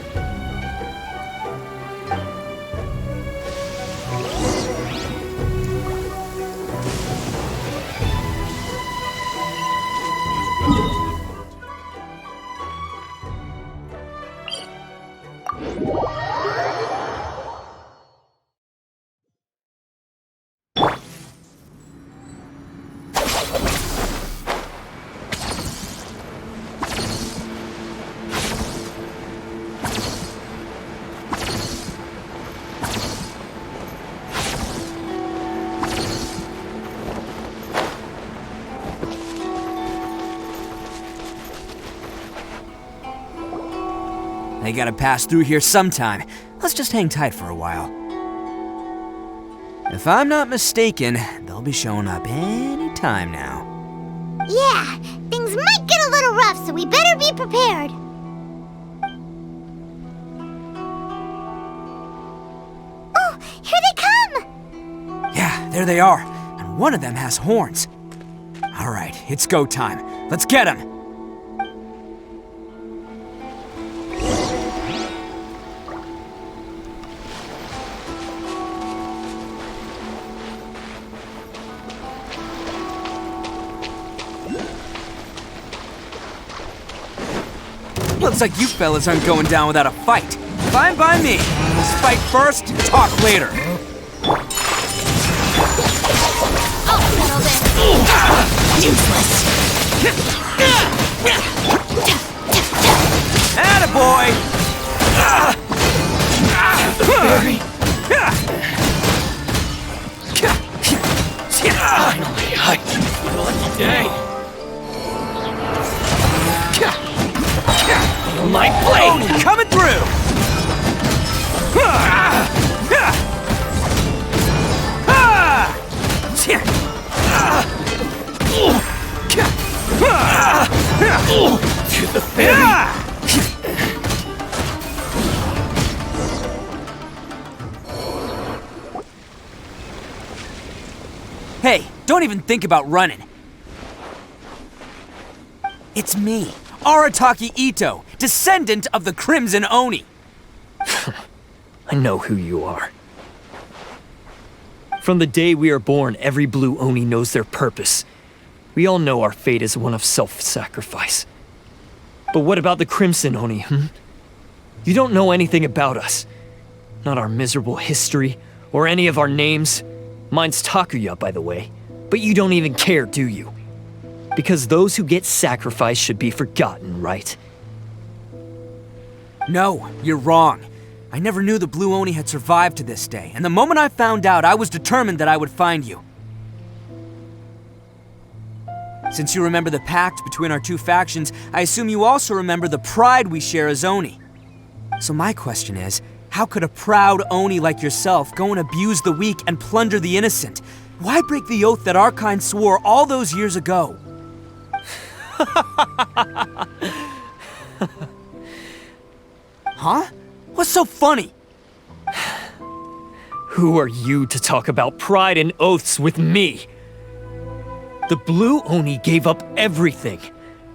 They gotta pass through here sometime. Let's just hang tight for a while. If I'm not mistaken, they'll be showing up any time now. Yeah, things might get a little rough, so we better be prepared. Oh, here they come! Yeah, there they are. And one of them has horns. All right, it's go time. Let's get him! Looks like you fellas aren't going down without a fight. Fine by me. Let's fight first, talk later. I'll settle this. Useless. Attaboy! Finally, I feel like today. My blade coming through! To the ferry. Hey, don't even think about running. It's me, Arataki Itto, descendant of the Crimson Oni. I know who you are. From the day we are born, every blue Oni knows their purpose. We all know our fate is one of self-sacrifice. But what about the Crimson Oni, You don't know anything about us. Not our miserable history, or any of our names. Mine's Takuya, by the way. But you don't even care, do you? Because those who get sacrificed should be forgotten, right? No, you're wrong. I never knew the Blue Oni had survived to this day, and the moment I found out, I was determined that I would find you. Since you remember the pact between our two factions, I assume you also remember the pride we share as Oni. So my question is, how could a proud Oni like yourself go and abuse the weak and plunder the innocent? Why break the oath that our kind swore all those years ago? Huh? What's so funny? Who are you to talk about pride and oaths with me? The Blue Oni gave up everything,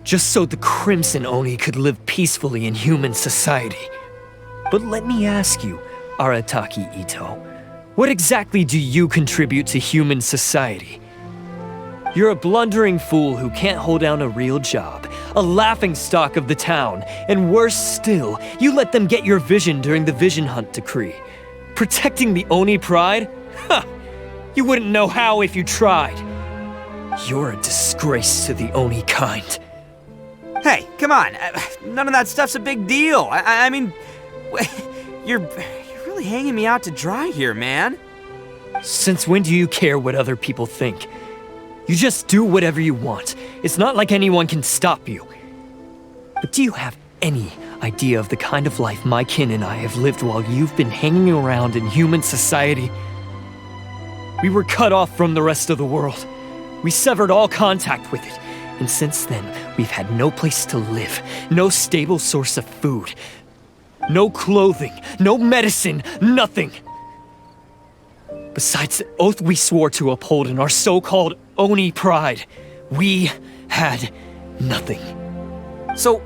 just so the Crimson Oni could live peacefully in human society. But let me ask you, Arataki Itto, what exactly do you contribute to human society? You're a blundering fool who can't hold down a real job, a laughingstock of the town, and worse still, you let them get your vision during the Vision Hunt decree. Protecting the Oni pride? Ha! You wouldn't know how if you tried. You're a disgrace to the Oni kind. Hey, come on. None of that stuff's a big deal. I mean, you're really hanging me out to dry here, man. Since when do you care what other people think? You just do whatever you want. It's not like anyone can stop you. But do you have any idea of the kind of life my kin and I have lived while you've been hanging around in human society? We were cut off from the rest of the world. We severed all contact with it. And since then, we've had no place to live, no stable source of food, no clothing, no medicine, nothing. Besides the oath we swore to uphold in our so-called Oni pride, we had nothing. So,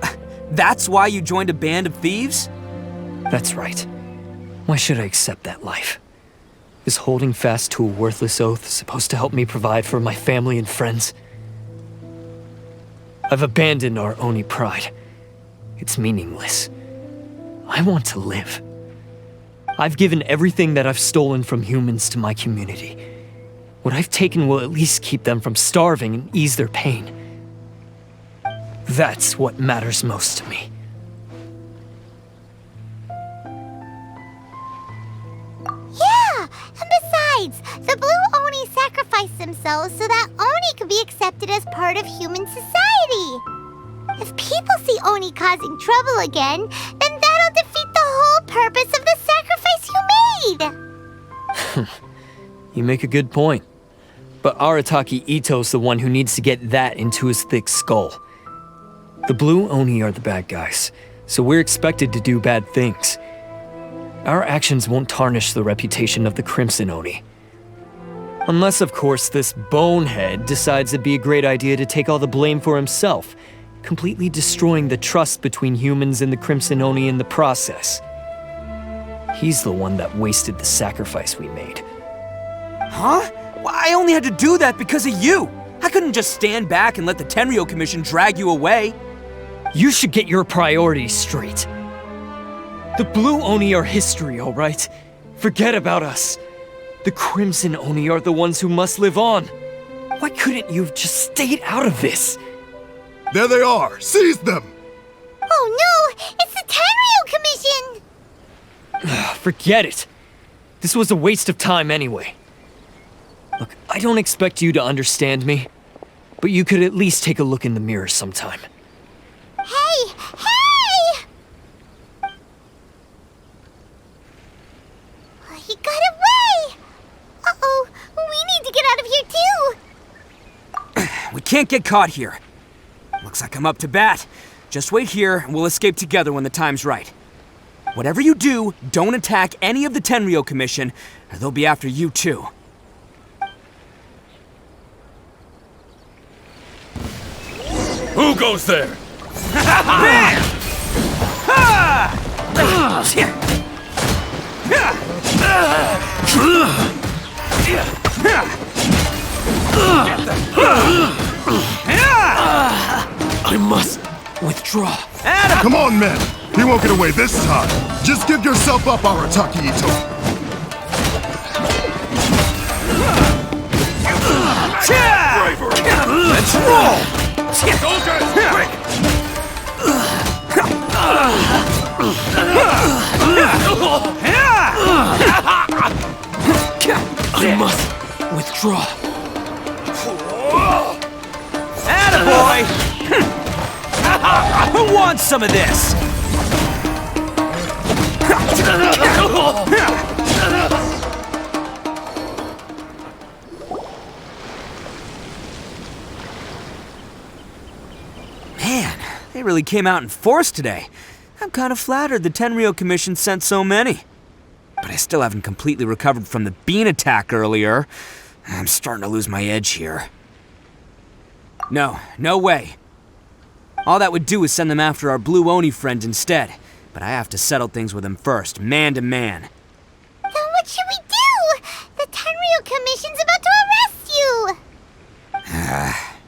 that's why you joined a band of thieves? That's right. Why should I accept that life? Is holding fast to a worthless oath supposed to help me provide for my family and friends? I've abandoned our Oni pride. It's meaningless. I want to live. I've given everything that I've stolen from humans to my community. What I've taken will at least keep them from starving and ease their pain. That's what matters most to me. Yeah, and besides, the Blue Oni sacrificed themselves so that Oni could be accepted as part of human society. If people see Oni causing trouble again, then that'll defeat the whole purpose of the sacrifice you made. You make a good point. But Arataki Itto's the one who needs to get that into his thick skull. The Blue Oni are the bad guys, so we're expected to do bad things. Our actions won't tarnish the reputation of the Crimson Oni. Unless, of course, this bonehead decides it'd be a great idea to take all the blame for himself, completely destroying the trust between humans and the Crimson Oni in the process. He's the one that wasted the sacrifice we made. Huh? Well, I only had to do that because of you. I couldn't just stand back and let the Tenryou Commission drag you away. You should get your priorities straight. The Blue Oni are history, all right? Forget about us. The Crimson Oni are the ones who must live on. Why couldn't you have just stayed out of this? There they are! Seize them! Oh no! It's the Tenryou Commission! Forget it. This was a waste of time anyway. Look, I don't expect you to understand me, but you could at least take a look in the mirror sometime. Hey! Hey! He got away! Uh-oh, we need to get out of here too! We can't get caught here. Looks like I'm up to bat. Just wait here and we'll escape together when the time's right. Whatever you do, don't attack any of the Tenryou Commission, or they'll be after you too. Who goes there? I must withdraw. Come on, men! He won't get away this time. Just give yourself up, Arataki Itto. Let's roll! Soldiers, quick! I must withdraw. Attaboy! Who wants some of this? Man, they really came out in force today. I'm kind of flattered the Tenryou Commission sent so many. But I still haven't completely recovered from the bean attack earlier. I'm starting to lose my edge here. No way. All that would do is send them after our blue Oni friend instead. But I have to settle things with him first, man to man. Then what should we do? The Tenryou Commission's about to arrest you!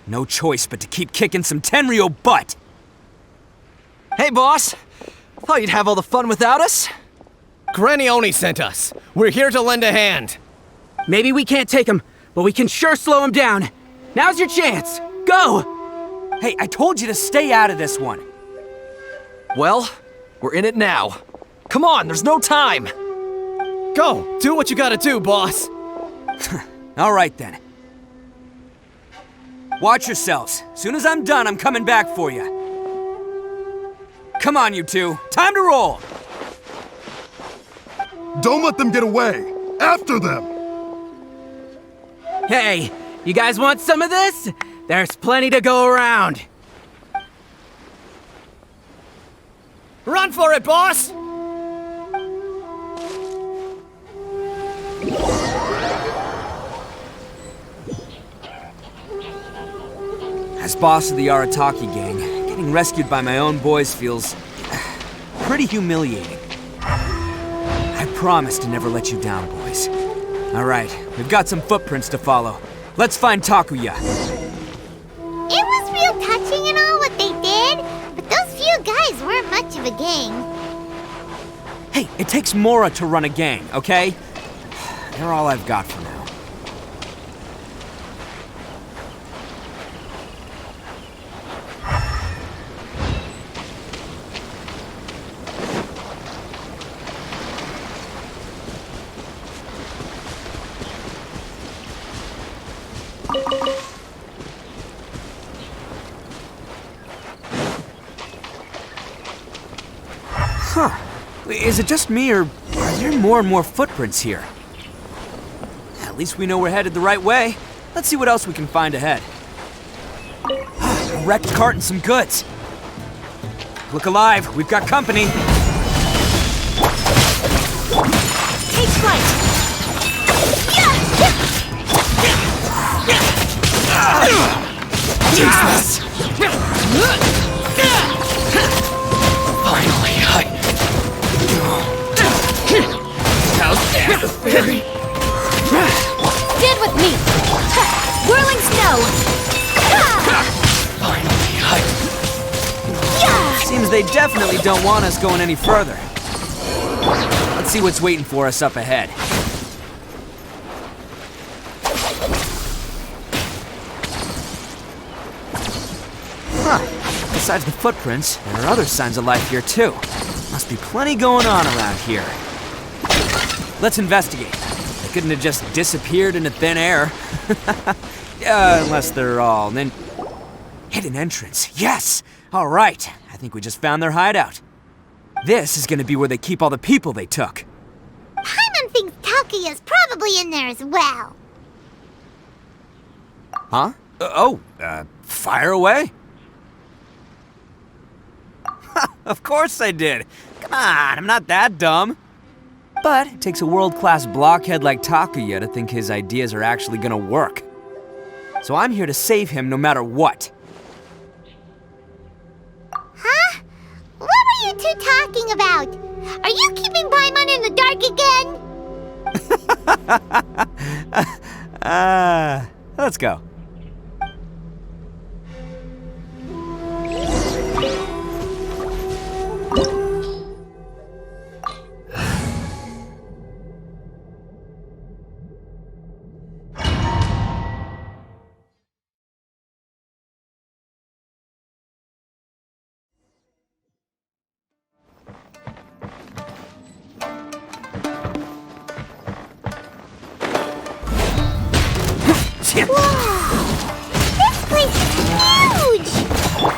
No choice but to keep kicking some Tenryou butt! Hey, boss! Thought you'd have all the fun without us? Granny Oni sent us. We're here to lend a hand. Maybe we can't take him, but we can sure slow him down. Now's your chance. Go! Hey, I told you to stay out of this one. Well, we're in it now. Come on, there's no time. Go, do what you gotta do, boss. All right then. Watch yourselves. Soon as I'm done, I'm coming back for you. Come on, you two. Time to roll. Don't let them get away. After them. Hey, you guys want some of this? There's plenty to go around. Run for it, boss! As boss of the Arataki gang, getting rescued by my own boys feels pretty humiliating. I promise to never let you down, boys. All right, we've got some footprints to follow. Let's find Takuya. It was real touching and all what they did, but those few guys weren't much of a gang. Hey, it takes Mora to run a gang, okay? They're all I've got for now. Huh. Is it just me, or are there more and more footprints here? At least we know we're headed the right way. Let's see what else we can find ahead. A wrecked cart and some goods. Look alive, we've got company. Take flight! Jesus! Finally, how's that, fairy? Stand with me! Whirling snow! Finally, Seems they definitely don't want us going any further. Let's see what's waiting for us up ahead. Huh. Besides the footprints, there are other signs of life here too. Must be plenty going on around here. Let's investigate. They couldn't have just disappeared into thin air. Unless they're all hidden entrance. Yes! All right. I think we just found their hideout. This is gonna be where they keep all the people they took. Paimon thinks Takuya's probably in there as well. Huh? Fire away. Of course I did. Come on, I'm not that dumb. But it takes a world-class blockhead like Takuya to think his ideas are actually gonna work. So I'm here to save him no matter what. talking about? Are you keeping Paimon in the dark again? Let's go. Wow! This place is huge!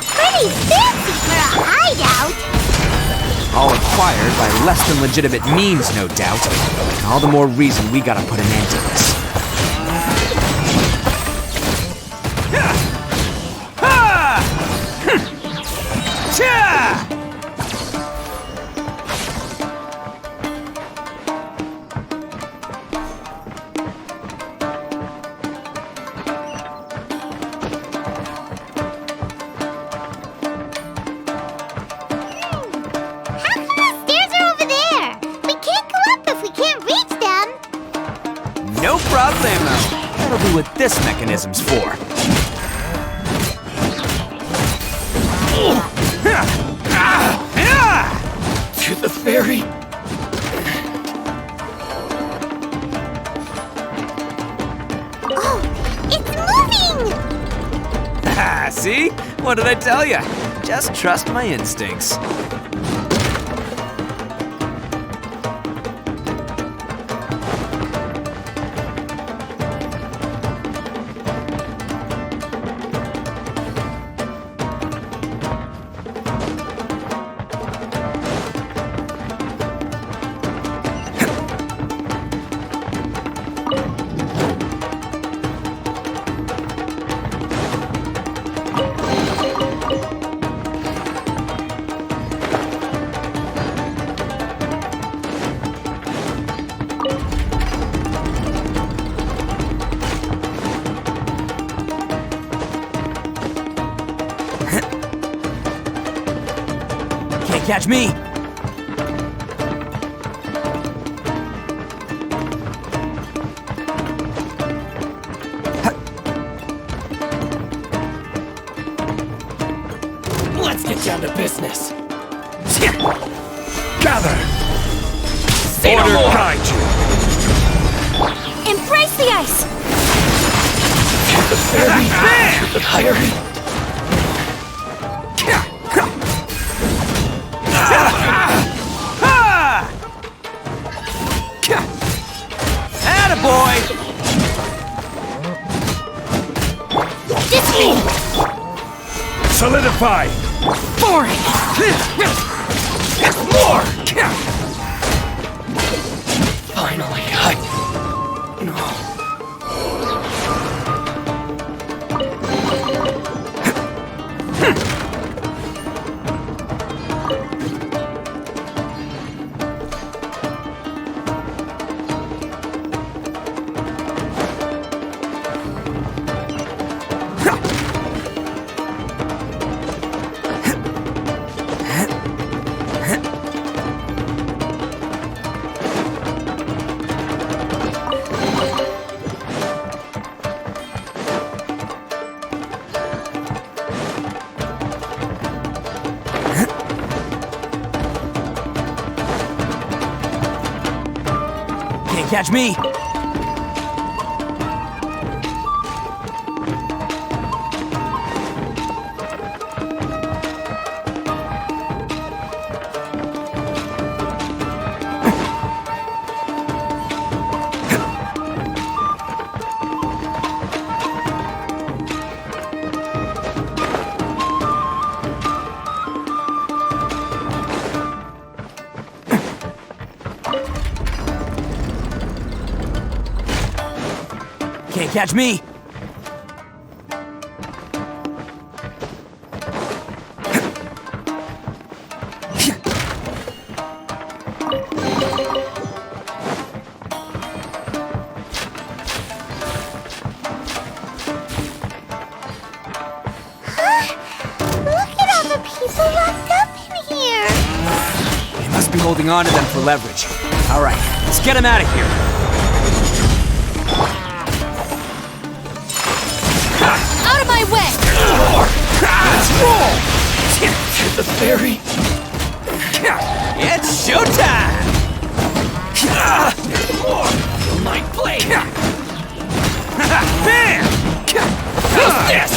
Pretty fancy for a hideout! All acquired by less than legitimate means, no doubt. All the more reason we gotta put an end to this. No problemo. That'll be what this mechanism's for. To the ferry. Oh, it's moving! See? What did I tell you? Just trust my instincts. Catch me! Let's get down to business. Gather! Order guide you! Embrace the ice! To the ferry! To the ferry! Attaboy! Solidify! Boring! More! Finally, Catch me! Can't catch me! holding on to them for leverage. All right, let's get him out of here. Out of my way! Let's roll! Get the fairy. It's showtime! Feel my blade. Bam! Who's this?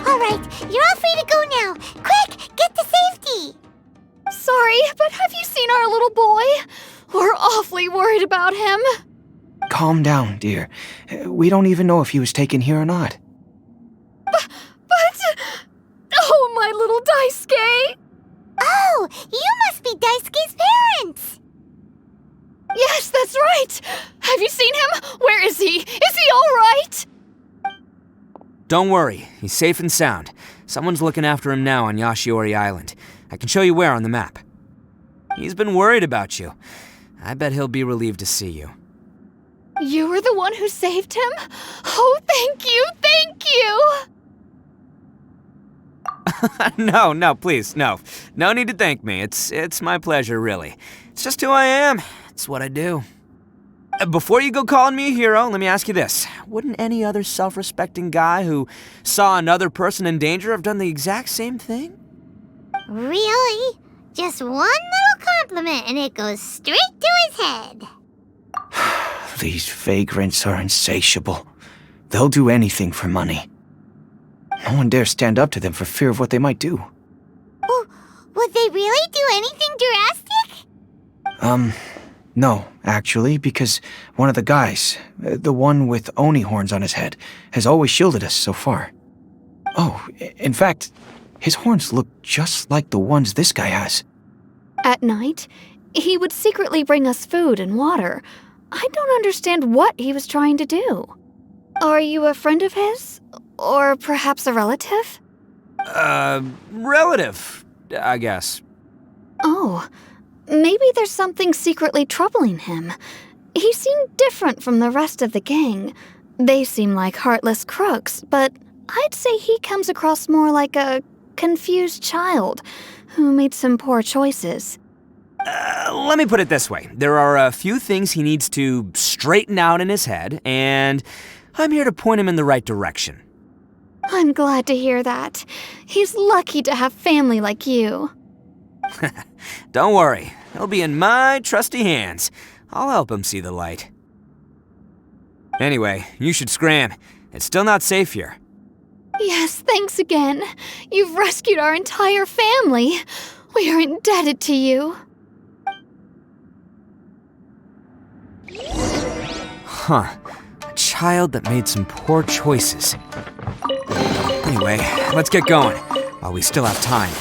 All right, you're all free to go now. Quick, get to safety. Sorry, but have you seen our little boy? We're awfully worried about him. Calm down, dear. We don't even know if he was taken here or not. But... Oh, my little Daisuke! Oh, you must be Daisuke's parents. Yes, that's right! Have you seen him? Where is he? Is he all right? Don't worry, he's safe and sound. Someone's looking after him now on Yachiori Island. I can show you where on the map. He's been worried about you. I bet he'll be relieved to see you. You were the one who saved him? Oh, thank you, thank you! No, please, no. No need to thank me. It's my pleasure, really. It's just who I am. It's what I do. Before you go calling me a hero, let me ask you this. Wouldn't any other self-respecting guy who saw another person in danger have done the exact same thing? Really? Just one little compliment and it goes straight to his head. These vagrants are insatiable. They'll do anything for money. No one dares stand up to them for fear of what they might do. Oh, would they really do anything drastic? No, actually, because one of the guys, the one with Oni horns on his head, has always shielded us so far. Oh, in fact, his horns look just like the ones this guy has. At night, he would secretly bring us food and water. I don't understand what he was trying to do. Are you a friend of his? Or perhaps a relative? Relative, I guess. Oh, maybe there's something secretly troubling him. He seemed different from the rest of the gang. They seem like heartless crooks, but I'd say he comes across more like a confused child who made some poor choices. Let me put it this way. There are a few things he needs to straighten out in his head, and I'm here to point him in the right direction. I'm glad to hear that. He's lucky to have family like you. Don't worry. He'll be in my trusty hands. I'll help him see the light. Anyway, you should scram. It's still not safe here. Yes, thanks again. You've rescued our entire family. We are indebted to you. Huh. A child that made some poor choices. Anyway, let's get going, while we still have time.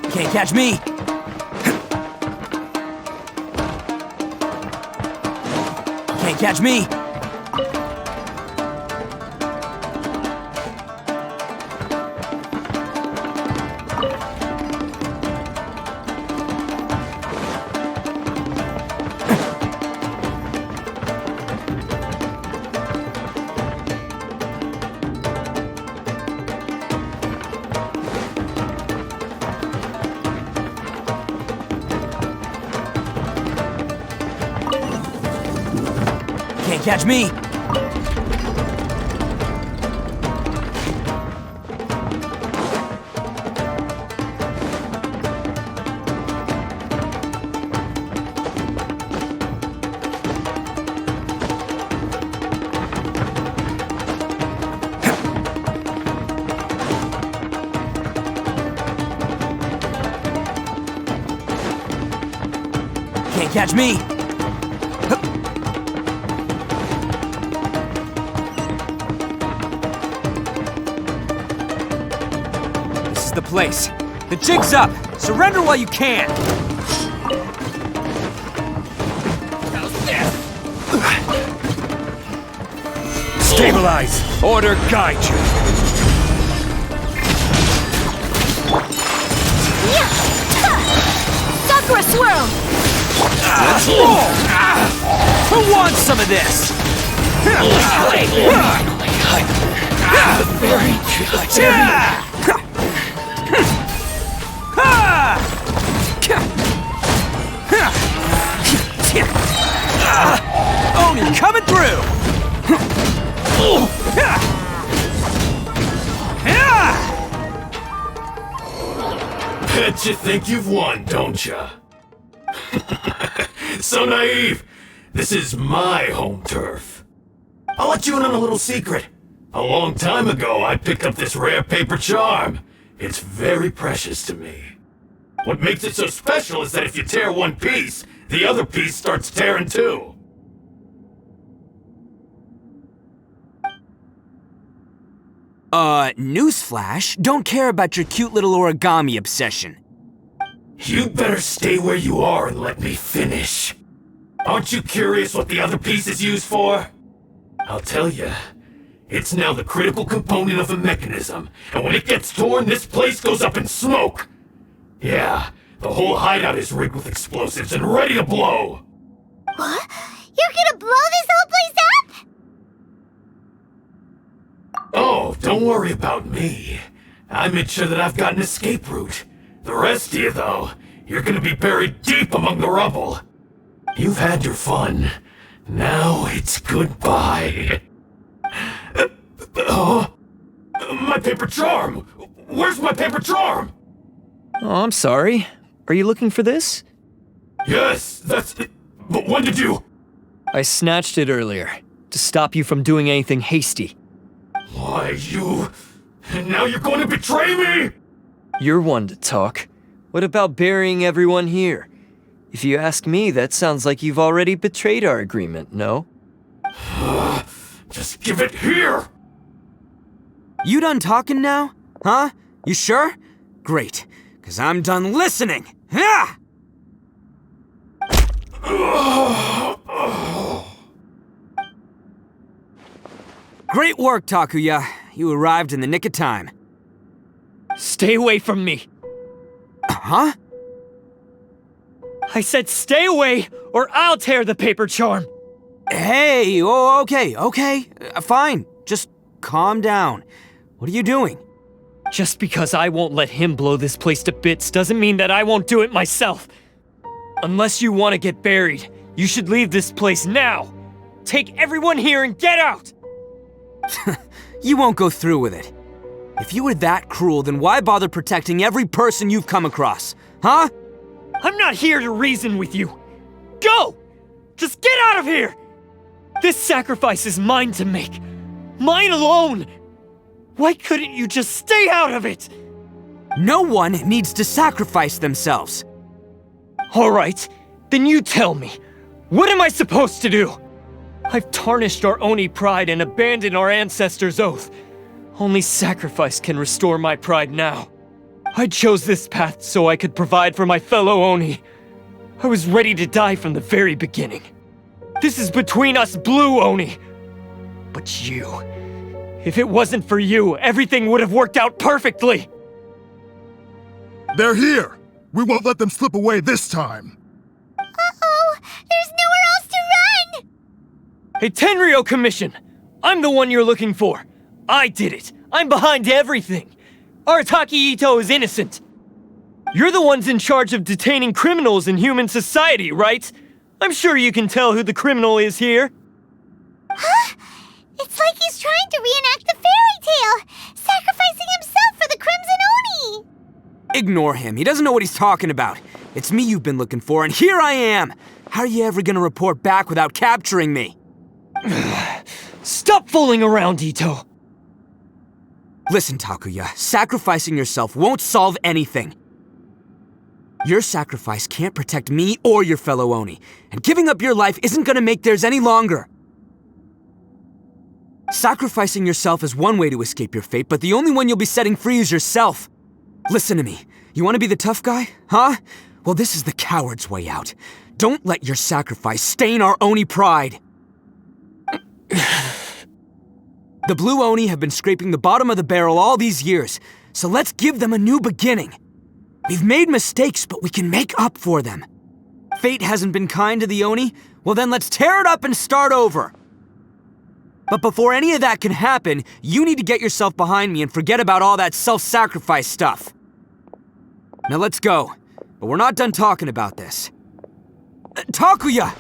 Can't catch me! Can't catch me! Can't catch me! Can't catch me! This is the place. The jig's up! Surrender while you can! Stabilize! Order guide you! Sakura swirl! Who wants some of this? Oni coming through! Bet you think you've won, don't ya? So naive! This is my home turf. I'll let you in on a little secret. A long time ago, I picked up this rare paper charm. It's very precious to me. What makes it so special is that if you tear one piece, the other piece starts tearing too. Newsflash, don't care about your cute little origami obsession. You'd better stay where you are and let me finish. Aren't you curious what the other piece is used for? I'll tell you. It's now the critical component of a mechanism, and when it gets torn, this place goes up in smoke. Yeah, the whole hideout is rigged with explosives and ready to blow. What? You're gonna blow this whole place up? Oh, don't worry about me. I made sure that I've got an escape route. The rest of you, though, you're gonna be buried deep among the rubble. You've had your fun. Now it's goodbye. My paper charm! Where's my paper charm? Oh, I'm sorry. Are you looking for this? Yes, that's it. But when did you... I snatched it earlier, to stop you from doing anything hasty. Why, you... And now you're going to betray me? You're one to talk. What about burying everyone here? If you ask me, that sounds like you've already betrayed our agreement, no? Just give it here! You done talking now? Huh? You sure? Great, because I'm done listening! Ah! Great work, Takuya. You arrived in the nick of time. Stay away from me! Huh? I said stay away, or I'll tear the paper charm! Hey, oh, okay. Fine. Just calm down. What are you doing? Just because I won't let him blow this place to bits doesn't mean that I won't do it myself. Unless you want to get buried, you should leave this place now. Take everyone here and get out! You won't go through with it. If you were that cruel, then why bother protecting every person you've come across? Huh? I'm not here to reason with you. Go! Just get out of here! This sacrifice is mine to make. Mine alone! Why couldn't you just stay out of it? No one needs to sacrifice themselves. All right, then you tell me. What am I supposed to do? I've tarnished our Oni pride and abandoned our ancestors' oath. Only sacrifice can restore my pride now. I chose this path so I could provide for my fellow Oni. I was ready to die from the very beginning. This is between us blue Oni. But you... If it wasn't for you, everything would have worked out perfectly! They're here! We won't let them slip away this time! Uh-oh! There's nowhere else to run! Hey, Tenryo Commission! I'm the one you're looking for. I did it. I'm behind everything. Arataki Itto is innocent. You're the ones in charge of detaining criminals in human society, right? I'm sure you can tell who the criminal is here. Huh? It's like he's trying to reenact the fairy tale, sacrificing himself for the Crimson Oni! Ignore him. He doesn't know what he's talking about. It's me you've been looking for, and here I am! How are you ever gonna report back without capturing me? Stop fooling around, Ito! Listen, Takuya, sacrificing yourself won't solve anything. Your sacrifice can't protect me or your fellow Oni, and giving up your life isn't gonna make theirs any longer. Sacrificing yourself is one way to escape your fate, but the only one you'll be setting free is yourself. Listen to me. You want to be the tough guy? Huh? Well, this is the coward's way out. Don't let your sacrifice stain our Oni pride. The Blue Oni have been scraping the bottom of the barrel all these years, so let's give them a new beginning. We've made mistakes, but we can make up for them. Fate hasn't been kind to the Oni? Well then let's tear it up and start over. But before any of that can happen, you need to get yourself behind me and forget about all that self-sacrifice stuff. Now let's go. But we're not done talking about this. Takuya!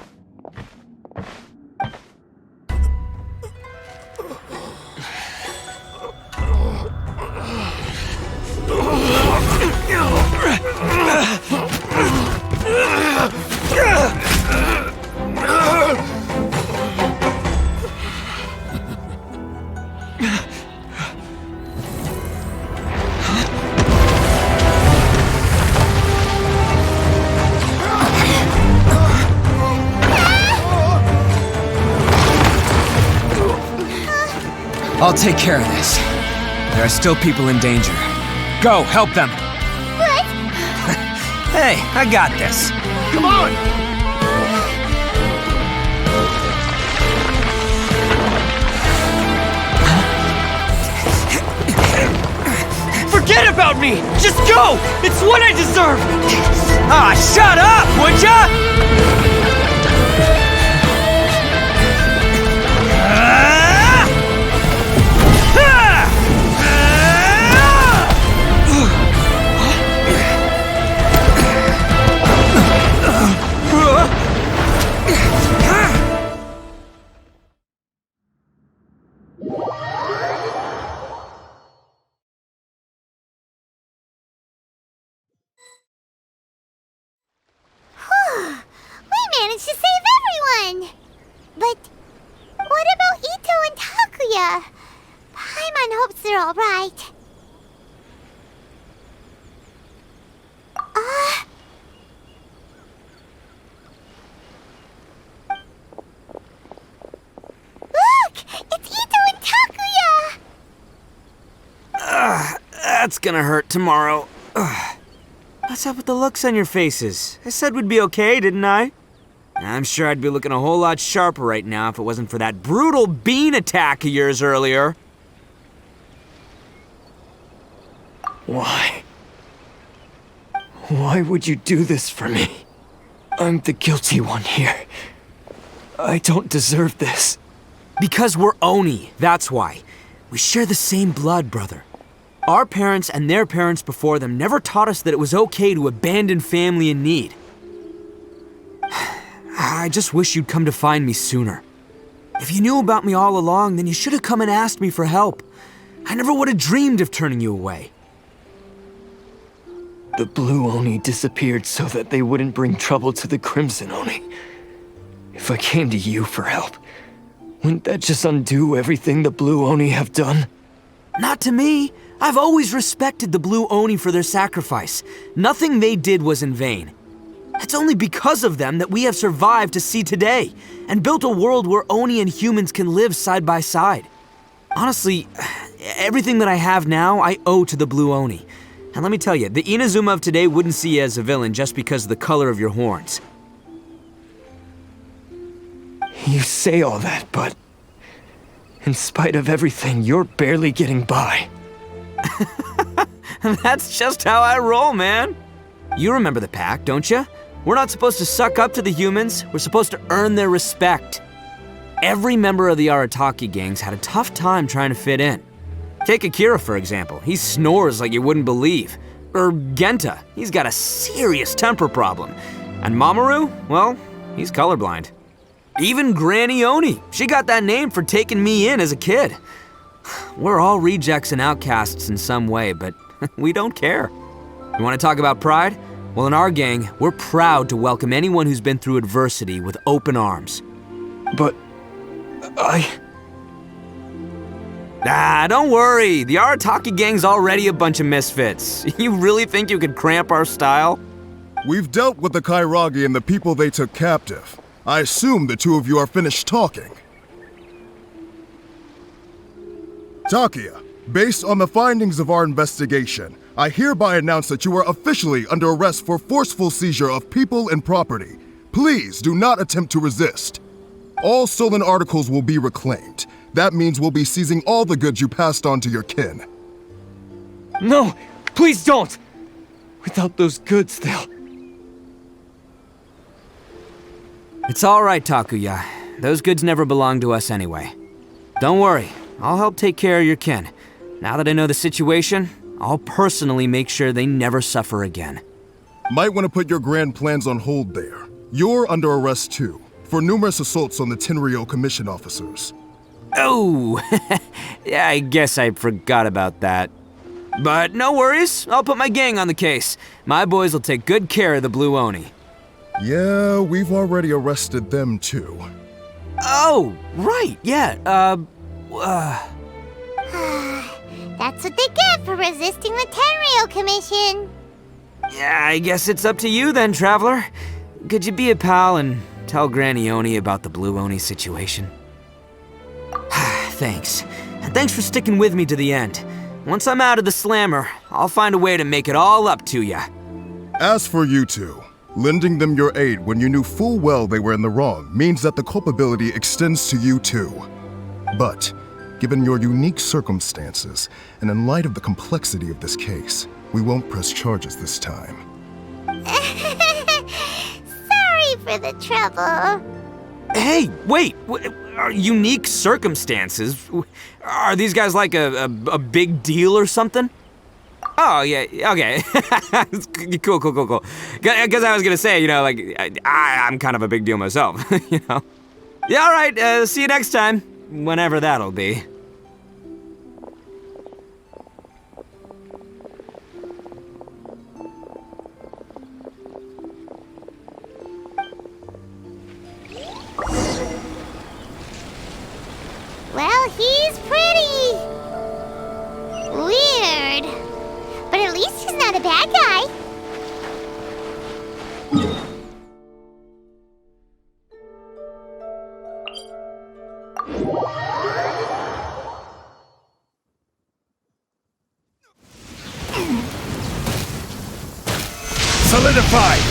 I'll take care of this. There are still people in danger. Go, help them. What? Hey, I got this. Come on! Forget about me! Just go! It's what I deserve! Ah, shut up, would ya? We managed to save everyone! But what about Ito and Takuya? Paimon hopes they're alright. Look! It's Ito and Takuya! That's gonna hurt tomorrow. What's up with the looks on your faces? I said we'd be okay, didn't I? I'm sure I'd be looking a whole lot sharper right now if it wasn't for that brutal bean attack of yours earlier. Why? Why would you do this for me? I'm the guilty one here. I don't deserve this. Because we're Oni, that's why. We share the same blood, brother. Our parents and their parents before them never taught us that it was okay to abandon family in need. I just wish you'd come to find me sooner. If you knew about me all along, then you should have come and asked me for help. I never would have dreamed of turning you away. The Blue Oni disappeared so that they wouldn't bring trouble to the Crimson Oni. If I came to you for help, wouldn't that just undo everything the Blue Oni have done? Not to me. I've always respected the Blue Oni for their sacrifice. Nothing they did was in vain. It's only because of them that we have survived to see today, and built a world where Oni and humans can live side by side. Honestly, everything that I have now, I owe to the Blue Oni. And let me tell you, the Inadzume of today wouldn't see you as a villain just because of the color of your horns. You say all that, but in spite of everything, you're barely getting by. That's just how I roll, man. You remember the pact, don't you? We're not supposed to suck up to the humans. We're supposed to earn their respect. Every member of the Arataki gangs had a tough time trying to fit in. Take Akira, for example. He snores like you wouldn't believe. Or Genta. He's got a serious temper problem. And Mamoru? Well, he's colorblind. Even Granny Oni. She got that name for taking me in as a kid. We're all rejects and outcasts in some way, but we don't care. You want to talk about pride? Well, in our gang, we're proud to welcome anyone who's been through adversity with open arms. But don't worry. The Arataki gang's already a bunch of misfits. You really think you could cramp our style? We've dealt with the Kairagi and the people they took captive. I assume the two of you are finished talking. Takia, based on the findings of our investigation, I hereby announce that you are officially under arrest for forceful seizure of people and property. Please do not attempt to resist. All stolen articles will be reclaimed. That means we'll be seizing all the goods you passed on to your kin. No, please don't! Without those goods, they'll... It's all right, Takuya. Those goods never belonged to us anyway. Don't worry, I'll help take care of your kin. Now that I know the situation, I'll personally make sure they never suffer again. Might want to put your grand plans on hold there. You're under arrest too, for numerous assaults on the Tenryou Commission officers. Oh, yeah, I guess I forgot about that. But no worries, I'll put my gang on the case. My boys will take good care of the Blue Oni. Yeah, we've already arrested them too. Oh, right, yeah, That's what they get for resisting the Tenryou Commission. Yeah, I guess it's up to you then, Traveler. Could you be a pal and tell Granny Oni about the Blue Oni situation? Thanks. And thanks for sticking with me to the end. Once I'm out of the slammer, I'll find a way to make it all up to ya. As for you two, lending them your aid when you knew full well they were in the wrong means that the culpability extends to you too. But, given your unique circumstances, and in light of the complexity of this case, we won't press charges this time. Sorry for the trouble. Hey, wait! Are unique circumstances? Are these guys like a big deal or something? Oh, yeah, okay. Cool. Because I was gonna say, you know, like, I'm kind of a big deal myself, you know? Yeah, all right, see you next time. Whenever that'll be. Well, he's pretty weird. But at least he's not a bad guy. Solidified!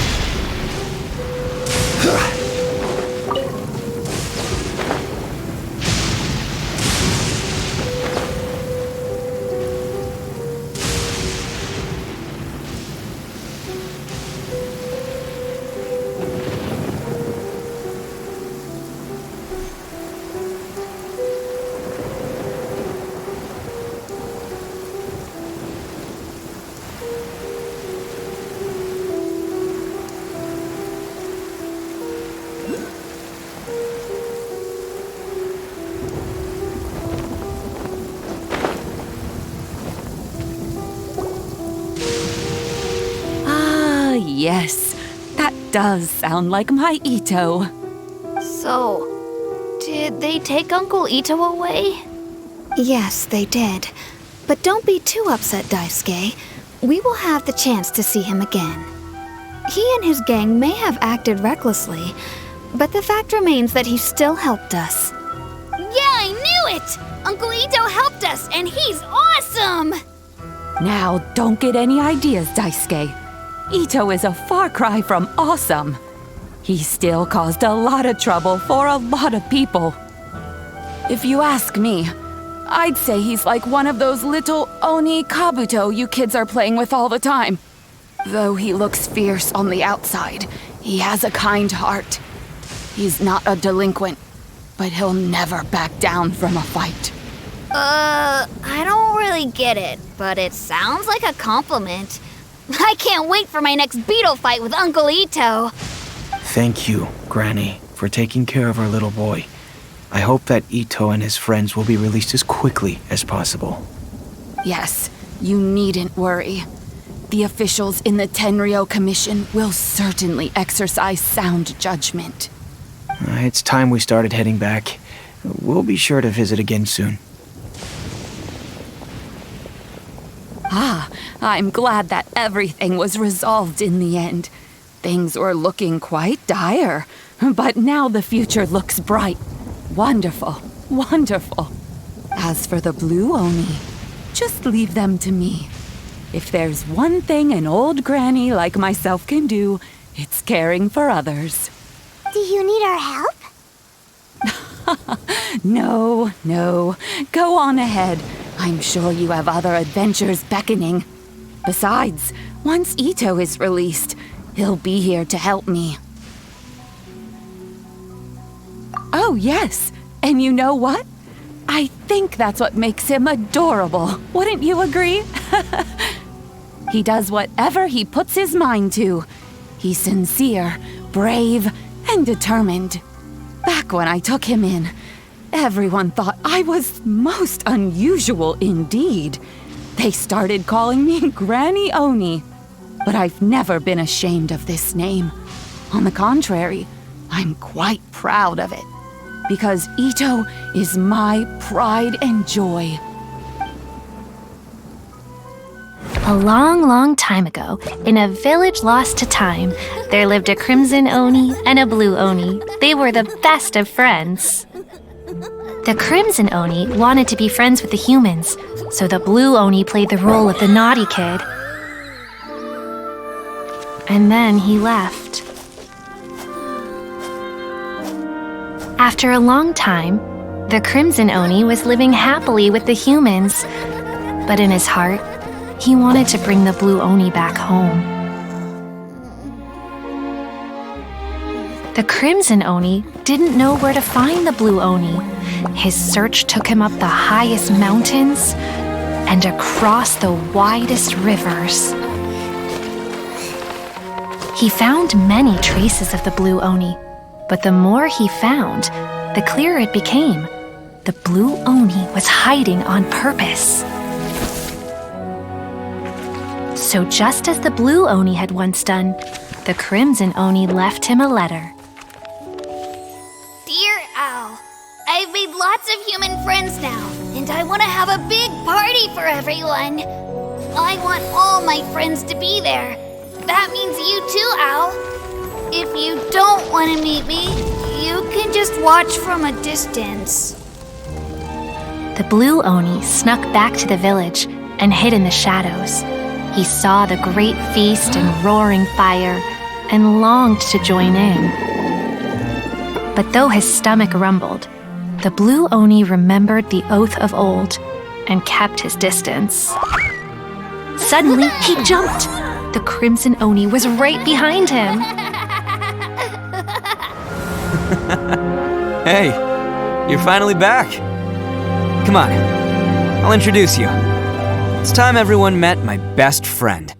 Yes, that does sound like my Itto. So, did they take Uncle Ito away? Yes, they did. But don't be too upset, Daisuke. We will have the chance to see him again. He and his gang may have acted recklessly, but the fact remains that he still helped us. Yeah, I knew it! Uncle Ito helped us, and he's awesome! Now, don't get any ideas, Daisuke. Ito is a far cry from awesome. He still caused a lot of trouble for a lot of people. If you ask me, I'd say he's like one of those little Oni Kabuto you kids are playing with all the time. Though he looks fierce on the outside, he has a kind heart. He's not a delinquent, but he'll never back down from a fight. I don't really get it, but it sounds like a compliment. I can't wait for my next beetle fight with Uncle Ito. Thank you, Granny, for taking care of our little boy. I hope that Ito and his friends will be released as quickly as possible. Yes, you needn't worry. The officials in the Tenryou Commission will certainly exercise sound judgment. It's time we started heading back. We'll be sure to visit again soon. Ah, I'm glad that everything was resolved in the end. Things were looking quite dire, but now the future looks bright. Wonderful, wonderful. As for the blue Oni, just leave them to me. If there's one thing an old granny like myself can do, it's caring for others. Do you need our help? No, no. Go on ahead. I'm sure you have other adventures beckoning. Besides, once Ito is released, he'll be here to help me. Oh, yes. And you know what? I think that's what makes him adorable. Wouldn't you agree? He does whatever he puts his mind to. He's sincere, brave, and determined. Back when I took him in, everyone thought I was most unusual indeed. They started calling me Granny Oni. But I've never been ashamed of this name. On the contrary, I'm quite proud of it. Because Ito is my pride and joy. A long, long time ago, in a village lost to time, there lived a crimson Oni and a blue Oni. They were the best of friends. The crimson Oni wanted to be friends with the humans, so the blue Oni played the role of the naughty kid. And then he left. After a long time, the crimson Oni was living happily with the humans, but in his heart, he wanted to bring the blue Oni back home. The crimson Oni didn't know where to find the blue Oni. His search took him up the highest mountains and across the widest rivers. He found many traces of the blue Oni, but the more he found, the clearer it became. The blue Oni was hiding on purpose. So just as the blue Oni had once done, the crimson Oni left him a letter. Dear Owl, I've made lots of human friends now, and I want to have a big party for everyone. I want all my friends to be there. That means you too, Owl. If you don't want to meet me, you can just watch from a distance. The blue Oni snuck back to the village and hid in the shadows. He saw the great feast and roaring fire and longed to join in. But though his stomach rumbled, the blue Oni remembered the oath of old and kept his distance. Suddenly, he jumped. The crimson Oni was right behind him. Hey, you're finally back. Come on, I'll introduce you. It's time everyone met my best friend.